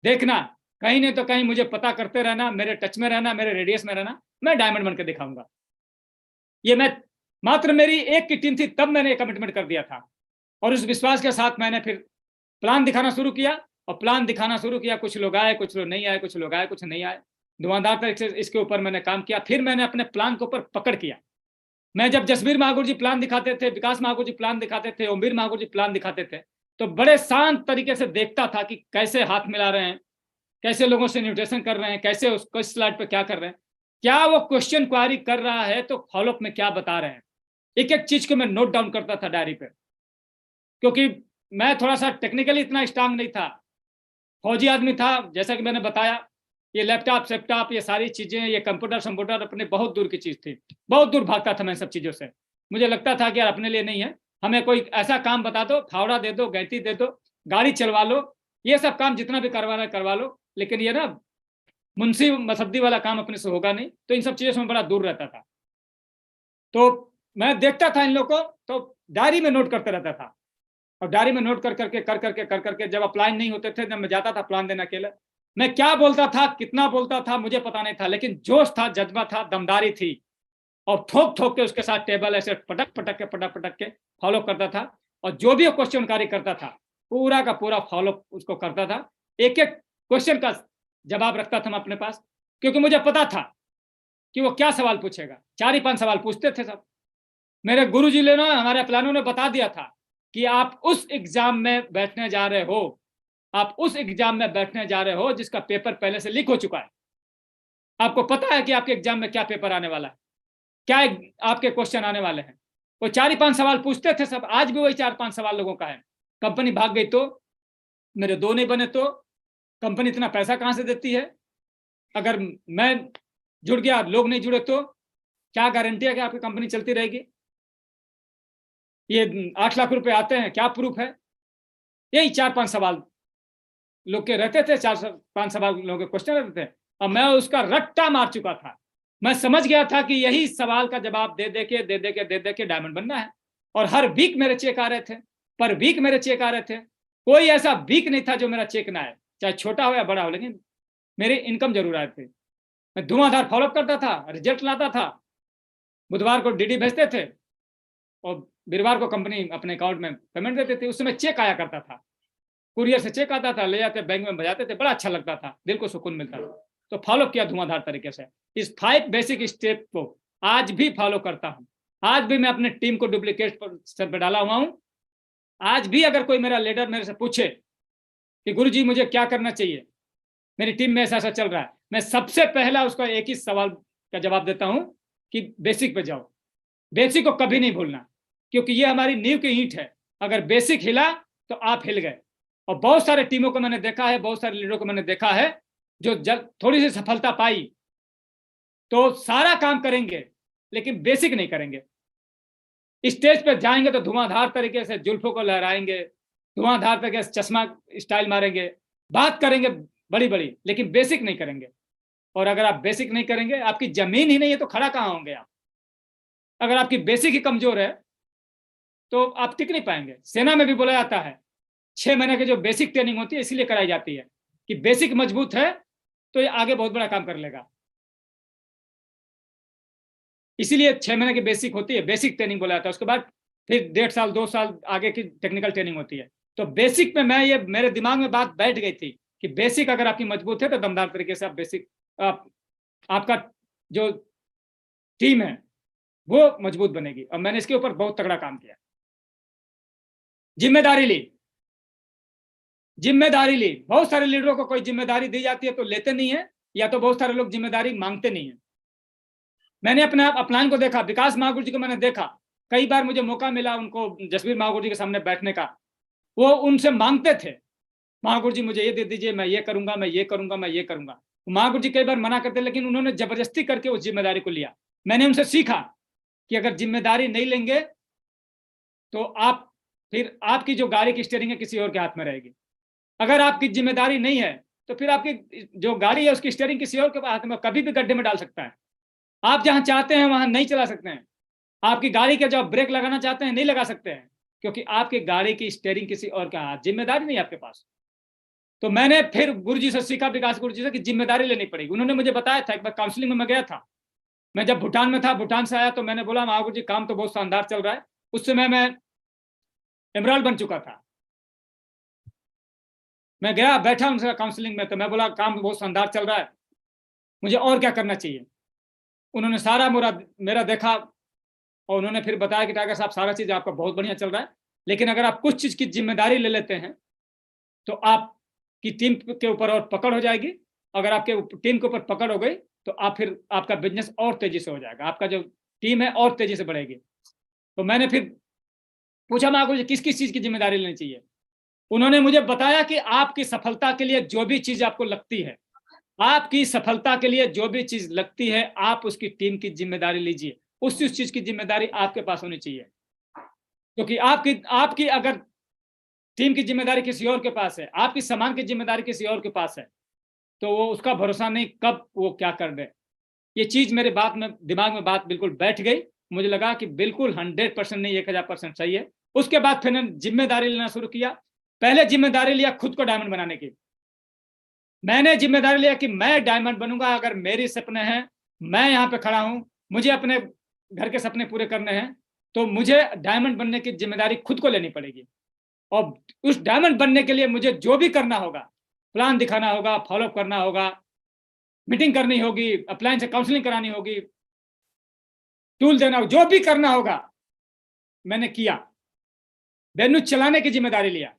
देखना कहीं नहीं तो कहीं मुझे पता करते रहना, मेरे टच में रहना, मेरे रेडियस में रहना, मैं डायमंड बनकर दिखाऊंगा। ये मैं मात्र मेरी एक की टीम थी, तब मैंने कमिटमेंट कर दिया था। और उस विश्वास के साथ मैंने फिर प्लान दिखाना शुरू किया, और प्लान दिखाना शुरू किया। कुछ लोग आए, कुछ लोग नहीं आए, कुछ लोग आए, कुछ नहीं आए। धुआंधार तरीके से इसके ऊपर मैंने काम किया। फिर मैंने अपने प्लान के ऊपर पकड़ किया। मैं जब जसबीर महागुरु जी प्लान दिखाते थे, विकास महागुरु जी प्लान दिखाते थे, ओमवीर महागुरु जी प्लान दिखाते थे, तो बड़े शांत तरीके से देखता था कि कैसे हाथ मिला रहे हैं, कैसे लोगों से इन्विटेशन कर रहे हैं, कैसे उसको स्लाइड पे क्या कर रहे हैं, क्या वो क्वेश्चन क्वारी कर रहा है तो फॉलोअप में क्या बता रहे हैं। एक एक चीज को मैं नोट डाउन करता था डायरी पे, क्योंकि मैं थोड़ा सा टेक्निकली इतना स्ट्रांग नहीं था, फौजी आदमी था। जैसा कि मैंने बताया, ये लैपटॉप सेपटॉप ये सारी चीजें, ये कंप्यूटर शंप्यूटर अपने बहुत दूर की चीज थी, बहुत दूर भागता था मैं सब चीजों से। मुझे लगता था कि यार अपने लिए नहीं है, हमें कोई ऐसा काम बता दो, फावड़ा दे दो, गैती दे दो, गाड़ी चलवा लो, ये सब काम जितना भी करवाना है करवा लो, लेकिन ये ना मुंशी मसद्दी वाला काम अपने से होगा नहीं। तो इन सब चीजों से मैं बड़ा दूर रहता था। तो मैं देखता था इन लोगों को, तो डायरी में नोट करते रहता था, और डायरी में नोट कर करके जब अप्लाइन नहीं होते थे, जब मैं जाता था प्लान देने अकेले, मैं क्या बोलता था, कितना बोलता था मुझे पता नहीं था, लेकिन जोश था, जज्बा था, दमदारी थी, और ठोक ठोक के उसके साथ टेबल ऐसे पटक पटक के फॉलो करता था। और जो भी क्वेश्चन कार्य करता था, पूरा का पूरा फॉलो उसको करता था। एक एक क्वेश्चन का जवाब रखता था मैं अपने पास, क्योंकि मुझे पता था कि वो क्या सवाल पूछेगा। 4 ही 5 सवाल पूछते थे सब। मेरे गुरुजी ने ना, हमारे प्लानों ने बता दिया था कि आप उस एग्जाम में बैठने जा रहे हो, आप उस एग्जाम में बैठने जा रहे हो जिसका पेपर पहले से लीक हो चुका है। आपको पता है कि आपके एग्जाम में क्या पेपर आने वाला है, क्या आपके क्वेश्चन आने वाले हैं। वो 4 ही 5 सवाल पूछते थे सब। आज भी वही 4-5 सवाल लोगों का है। कंपनी भाग गई तो, मेरे 2 नहीं बने तो, कंपनी इतना पैसा कहां से देती है, अगर मैं जुड़ गया लोग नहीं जुड़े तो क्या गारंटी है कि आपकी कंपनी चलती रहेगी। ये 8 लाख रुपए आते हैं, क्या प्रूफ है। यही 4-5 सवाल लोग के रहते थे, 4-5 सवाल लोगों के क्वेश्चन रहते थे, और मैं उसका रट्टा मार चुका था। मैं समझ गया था कि यही सवाल का जवाब दे दे के डायमंड बनना है। और हर वीक मेरे चेक आ रहे थे, पर वीक मेरे चेक आ रहे थे। कोई ऐसा वीक नहीं था जो मेरा चेक ना आए, चाहे छोटा हो या बड़ा हो, लेकिन मेरी इनकम जरूर आए थे। मैं धुआंधार फॉलोअप करता था, रिजल्ट लाता था। बुधवार को डीडी भेजते थे और वीरवार को कंपनी अपने अकाउंट में पेमेंट देते थे। उस समय चेक आया करता था, कुरियर से चेक आता था, ले जाते बैंक में बजाते थे, बड़ा अच्छा लगता था, दिल को सुकून मिलता था। तो फॉलो किया धुआंधार तरीके से। इस 5 बेसिक स्टेप को आज भी फॉलो करता हूं। आज भी मैं अपने टीम को डुप्लीकेट पर सर पे डाला हुआ हूं। आज भी अगर कोई मेरा लीडर मेरे से पूछे कि गुरुजी मुझे क्या करना चाहिए, मेरी टीम में ऐसा ऐसा चल रहा है, मैं सबसे पहला उसका एक ही सवाल का जवाब देता हूं कि बेसिक पे जाओ। बेसिक को कभी नहीं भूलना, क्योंकि ये हमारी नींव की ईंट है। अगर बेसिक हिला तो आप हिल गए। और बहुत सारे टीमों को मैंने देखा है, बहुत सारे लीडरों को मैंने देखा है, जो जब थोड़ी सी सफलता पाई तो सारा काम करेंगे लेकिन बेसिक नहीं करेंगे। स्टेज पे जाएंगे तो धुआंधार तरीके से जुल्फों को लहराएंगे, धुआंधार तरीके से चश्मा स्टाइल मारेंगे, बात करेंगे बड़ी बड़ी, लेकिन बेसिक नहीं करेंगे। और अगर आप बेसिक नहीं करेंगे, आपकी जमीन ही नहीं है तो खड़ा कहां होंगे आप। अगर आपकी बेसिक ही कमजोर है तो आप टिक नहीं पाएंगे। सेना में भी बोला जाता है 6 महीने की जो बेसिक ट्रेनिंग होती है इसीलिए कराई जाती है कि बेसिक मजबूत है तो ये आगे बहुत बड़ा काम कर लेगा। इसीलिए 6 महीने की बेसिक होती है, बेसिक ट्रेनिंग बोला जाता है। उसके बाद फिर 1.5 साल 2 साल आगे की टेक्निकल ट्रेनिंग होती है। तो बेसिक में मैं ये मेरे दिमाग में बात बैठ गई थी कि बेसिक अगर आपकी मजबूत है तो दमदार तरीके से आप बेसिक आपका जो टीम है वो मजबूत बनेगी। और मैंने इसके ऊपर बहुत तगड़ा काम किया। जिम्मेदारी ली, जिम्मेदारी ली। बहुत सारे लीडरों को कोई जिम्मेदारी दी जाती है तो लेते नहीं है, या तो बहुत सारे लोग जिम्मेदारी मांगते नहीं है। मैंने अपने आप अपलाइन को देखा, विकास महागुरु जी को मैंने देखा, कई बार मुझे मौका मिला उनको जसवीर महागुरु जी के सामने बैठने का। वो उनसे मांगते थे, महागुरु जी मुझे ये दे दीजिए, मैं ये करूंगा, मैं ये करूंगा, मैं ये करूंगा। महागुरु जी कई बार मना करते, लेकिन उन्होंने जबरदस्ती करके उस जिम्मेदारी को लिया। मैंने उनसे सीखा कि अगर जिम्मेदारी नहीं लेंगे तो आप फिर आपकी जो गाड़ी की स्टीयरिंग है किसी और के हाथ में रहेगी। अगर आपकी जिम्मेदारी नहीं है तो फिर आपकी जो गाड़ी है उसकी स्टीयरिंग किसी और के हाथ में, कभी भी गड्ढे में डाल सकता है। आप जहां चाहते हैं वहां नहीं चला सकते हैं। आपकी गाड़ी के जो आप ब्रेक लगाना चाहते हैं नहीं लगा सकते हैं, क्योंकि आपकी गाड़ी की स्टीयरिंग किसी और का हाथ, जिम्मेदारी नहीं आपके पास। तो मैंने फिर गुरुजी से सीखा, विकास गुरुजी से, कि जिम्मेदारी लेनी पड़ेगी। उन्होंने मुझे बताया था, एक बार काउंसलिंग में मैं गया था, मैं जब भूटान में था, भूटान से आया तो मैंने बोला महागुरु जी काम तो बहुत शानदार चल रहा है। उस समय मैं एमराल्ड बन चुका था। मैं गया बैठा उनसे काउंसलिंग में, तो मैं बोला काम बहुत शानदार चल रहा है, मुझे और क्या करना चाहिए। उन्होंने सारा मेरा देखा और उन्होंने फिर बताया कि टाइगर साहब सारा चीज आपका बहुत बढ़िया चल रहा है, लेकिन अगर आप कुछ चीज की जिम्मेदारी ले लेते हैं तो आपकी टीम के ऊपर और पकड़ हो जाएगी। अगर आपके टीम के ऊपर पकड़ हो गई तो आप फिर आपका बिजनेस और तेजी से हो जाएगा, आपका जो टीम है और तेजी से बढ़ेगी। तो मैंने फिर पूछा महागुरु जी किस किस चीज की जिम्मेदारी लेनी चाहिए। उन्होंने मुझे बताया कि आपकी सफलता के लिए जो भी चीज आपको लगती है, आपकी सफलता के लिए जो भी चीज लगती है, आप उसकी टीम की जिम्मेदारी लीजिए। उस चीज की जिम्मेदारी आपके पास होनी चाहिए, क्योंकि आपकी अगर टीम की जिम्मेदारी किसी और के पास है, आपकी सामान की जिम्मेदारी किसी और के पास है, तो वो उसका भरोसा नहीं कब वो क्या कर दे। ये चीज मेरे दिमाग में बात बिल्कुल बैठ गई। मुझे लगा कि बिल्कुल 100% नहीं 1000% सही है। उसके बाद फिर मैंने जिम्मेदारी लेना शुरू किया। पहले जिम्मेदारी लिया खुद को डायमंड बनाने की। मैंने जिम्मेदारी लिया कि मैं डायमंड बनूंगा। अगर मेरी सपने हैं, मैं यहाँ पे खड़ा हूं, मुझे अपने घर के सपने पूरे करने हैं, तो मुझे डायमंड बनने की जिम्मेदारी खुद को लेनी पड़ेगी। और उस डायमंड बनने के लिए मुझे जो भी करना होगा, प्लान दिखाना होगा, फॉलोअप करना होगा, मीटिंग करनी होगी, अपलाइन से काउंसलिंग करानी होगी, टूल देना होगा, जो भी करना होगा मैंने किया। वेन्यू चलाने की जिम्मेदारी लिया।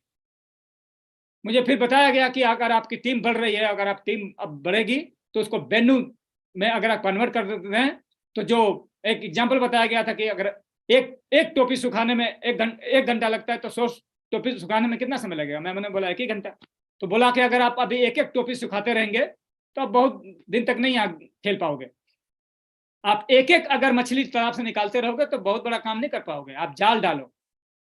मुझे फिर बताया गया कि अगर आपकी टीम बढ़ रही है, अगर आप टीम अब बढ़ेगी तो उसको वेन्यू में अगर आप कन्वर्ट कर देते हैं तो जो एक एग्जांपल बताया गया था कि अगर एक टोपी सुखाने में एक घंटा लगता है तो 100 टोपी सुखाने में कितना समय लगेगा? मैंने बोला 1 ही घंटा। तो बोला कि अगर आप अभी एक टोपी सुखाते रहेंगे तो आप बहुत दिन तक नहीं खेल पाओगे। आप एक अगर मछली तालाब से निकालते रहोगे तो बहुत बड़ा काम नहीं कर पाओगे। आप जाल डालो,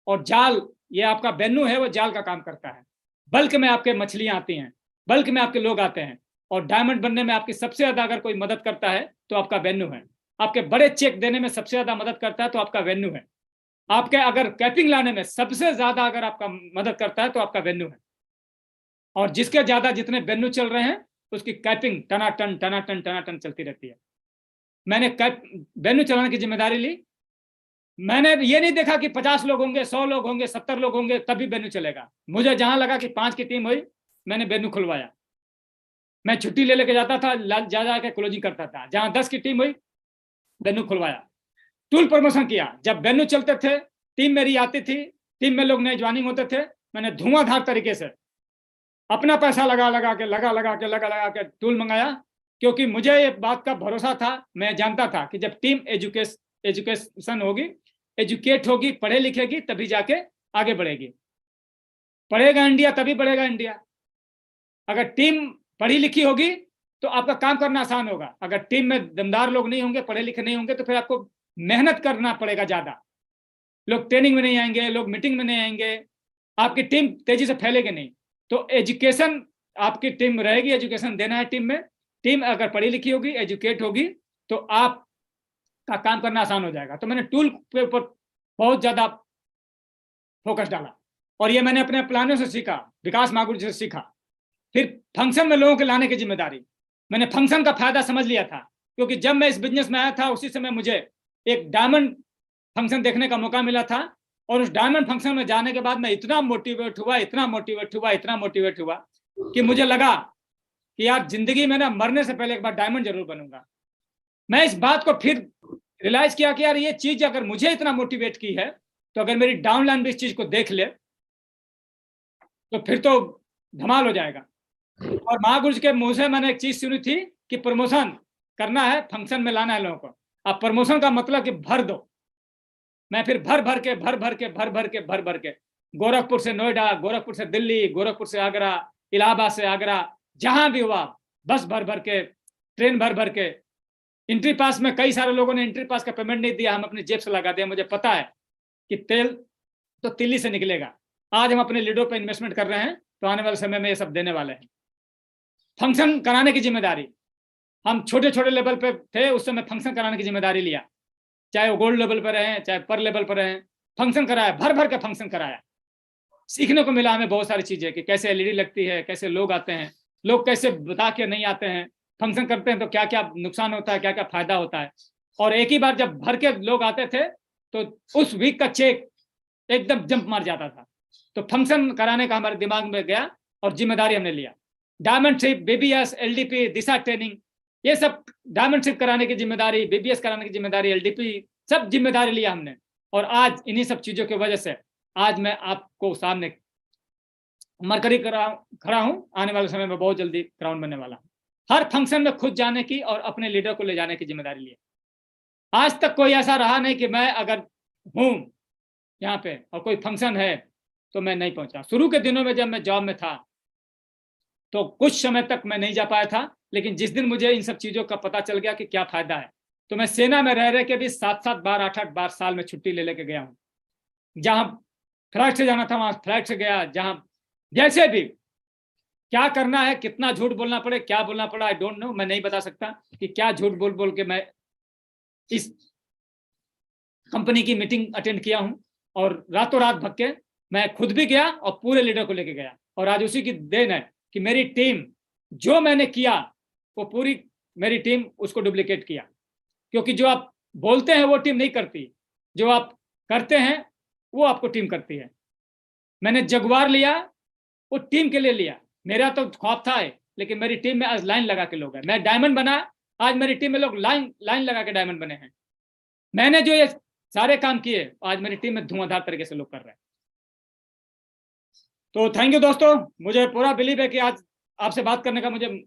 और जाल, ये आपका वेन्यू है, वो जाल का काम करता है। बल्क में आपके मछलियां आती हैं, बल्क में आपके लोग आते हैं, और डायमंड बनने में आपकी सबसे ज्यादा अगर कोई मदद करता है तो आपका वेन्यू है। आपके बड़े चेक देने में सबसे ज्यादा मदद करता है तो आपका वेन्यू है। आपके अगर कैपिंग लाने में सबसे ज्यादा अगर आपका मदद करता है तो आपका वेन्यू है। और जिसके ज्यादा जितने वेन्यू चल रहे हैं उसकी कैपिंग टनाटन टनाटन टनाटन चलती रहती है। मैंने वेन्यू चलाने की जिम्मेदारी ली। मैंने ये नहीं देखा कि 50 लोग होंगे, 100 लोग होंगे, 70 लोग होंगे तभी वेन्यू चलेगा। मुझे जहां लगा कि 5 की टीम हुई, मैंने वेन्यू खुलवाया। मैं छुट्टी ले लेके जाता था, जा जा के क्लोजिंग करता था। जहां 10 की टीम हुई, वेन्यू खुलवाया। टूल प्रमोशन किया। जब वेन्यू चलते थे, टीम मेरी आती थी, टीम में लोग नए ज्वाइनिंग होते थे, मैंने धुआंधार तरीके से अपना पैसा लगा लगा के टूल मंगाया, क्योंकि मुझे ये बात का भरोसा था। मैं जानता था कि जब टीम एजुकेशन होगी, एजुकेट होगी, पढ़े लिखेगी, तभी जाके आगे बढ़ेगी। पढ़ेगा इंडिया तभी बढ़ेगा इंडिया। अगर टीम पढ़ी लिखी होगी तो आपका काम करना आसान होगा। अगर टीम में दमदार लोग नहीं होंगे, पढ़े लिखे नहीं होंगे, तो फिर आपको मेहनत करना पड़ेगा ज्यादा। लोग ट्रेनिंग में नहीं आएंगे, लोग मीटिंग में नहीं आएंगे, आपकी टीम तेजी से फैलेगी नहीं। तो एजुकेशन, आपकी टीम रहेगी, एजुकेशन देना है टीम में। टीम अगर पढ़ी लिखी होगी, एजुकेट होगी, तो आप का काम करना आसान हो जाएगा। तो मैंने टूल के ऊपर बहुत ज्यादा फोकस डाला, और ये मैंने अपने प्लानों से सीखा, विकास मागुर जी से सीखा। फिर फंक्शन में लोगों के लाने की जिम्मेदारी। मैंने फंक्शन का फायदा समझ लिया था, क्योंकि जब मैं इस बिजनेस में आया था उसी समय मुझे एक डायमंड फंक्शन देखने का मौका मिला था। और उस डायमंड फंक्शन में जाने के बाद मैं इतना मोटिवेट हुआ कि मुझे लगा कि यार जिंदगी में ना, मरने से पहले एक बार डायमंड जरूर बनूंगा। मैं इस बात को फिर रियलाइज किया कि यार ये चीज अगर मुझे इतना मोटिवेट की है, तो अगर मेरी डाउनलाइन भी इस चीज को देख ले तो फिर तो धमाल हो जाएगा। और महागुरु के मुंह से मैंने एक चीज सुनी थी कि प्रमोशन करना है, फंक्शन में लाना है लोगों को। अब प्रमोशन का मतलब कि भर दो। मैं फिर भर भर के गोरखपुर से नोएडा, गोरखपुर से दिल्ली, गोरखपुर से आगरा, इलाहाबाद से आगरा, जहां भी हुआ बस भर के, ट्रेन भर के। एंट्री पास में कई सारे लोगों ने एंट्री पास का पेमेंट नहीं दिया, हम अपनी जेब से लगा दिया। मुझे पता है कि तेल तो तिल्ली से निकलेगा। आज हम अपने लीडर पे इन्वेस्टमेंट कर रहे हैं, तो आने वाले समय में ये सब देने वाले हैं। फंक्शन कराने की जिम्मेदारी, हम छोटे छोटे लेवल पे थे उस समय, फंक्शन कराने की जिम्मेदारी लिया। चाहे वो गोल्ड लेवल पर रहे, चाहे पर लेवल पर रहे, फंक्शन कराया, भर के फंक्शन कराया। सीखने को मिला हमें बहुत सारी चीजें, कि कैसे एलईडी लगती है, कैसे लोग आते हैं, लोग कैसे बता के नहीं आते हैं, फंक्शन करते हैं तो क्या क्या नुकसान होता है, क्या क्या फायदा होता है। और एक ही बार जब भर के लोग आते थे तो उस वीक का चेक एकदम जंप मार जाता था। तो फंक्शन कराने का हमारे दिमाग में गया और जिम्मेदारी हमने लिया। डायमंड शिप, बीबीएस, एलडीपी, दिशा ट्रेनिंग, ये सब डायमंड शिप कराने की जिम्मेदारी, बीबीएस कराने की जिम्मेदारी, एलडीपी, सब जिम्मेदारी लिया हमने। और आज इन्हीं सब चीजों की वजह से आज मैं आपको सामने मरकरी खड़ा हूं। आने वाले समय में बहुत जल्दी ग्राउंड बनने वाला हूं। हर फंक्शन में खुद जाने की और अपने लीडर को ले जाने की जिम्मेदारी ली। आज तक कोई ऐसा रहा नहीं कि मैं अगर हूं यहाँ पे और कोई फंक्शन है तो मैं नहीं पहुंचा। शुरू के दिनों में जब मैं जॉब में था तो कुछ समय तक मैं नहीं जा पाया था, लेकिन जिस दिन मुझे इन सब चीजों का पता चल गया कि क्या फायदा है, तो मैं सेना में रह के भी 7-7 बार, 8-8 बार साल में छुट्टी ले लेके गया हूँ। जहां फ्लाइट से जाना था वहां फ्लाइट से गया, जहां जैसे भी क्या करना है, कितना झूठ बोलना पड़े, क्या बोलना पड़ा, आई डोंट नो, मैं नहीं बता सकता कि क्या झूठ बोल के मैं इस कंपनी की मीटिंग अटेंड किया हूं। और रातों रात भग के मैं खुद भी गया और पूरे लीडर को लेके गया। और आज उसी की देन है कि मेरी टीम, जो मैंने किया वो पूरी मेरी टीम उसको डुप्लीकेट किया। क्योंकि जो आप बोलते हैं वो टीम नहीं करती, जो आप करते हैं वो आपको टीम करती है। मैंने जगुआर लिया, वो टीम के लिए लिया। मेरा तो ख्वाब था, लेकिन मेरी टीम में आज लाइन लगा के लोग हैं। मैं डायमंड बना, आज मेरी टीम में लोग लाइन लगा के डायमंड बने हैं। मैंने जो ये सारे काम किए, आज मेरी टीम में धुआंधार तरीके से लोग कर रहे हैं। तो थैंक यू दोस्तों, मुझे पूरा बिलीव है कि आज आपसे बात करने का मुझे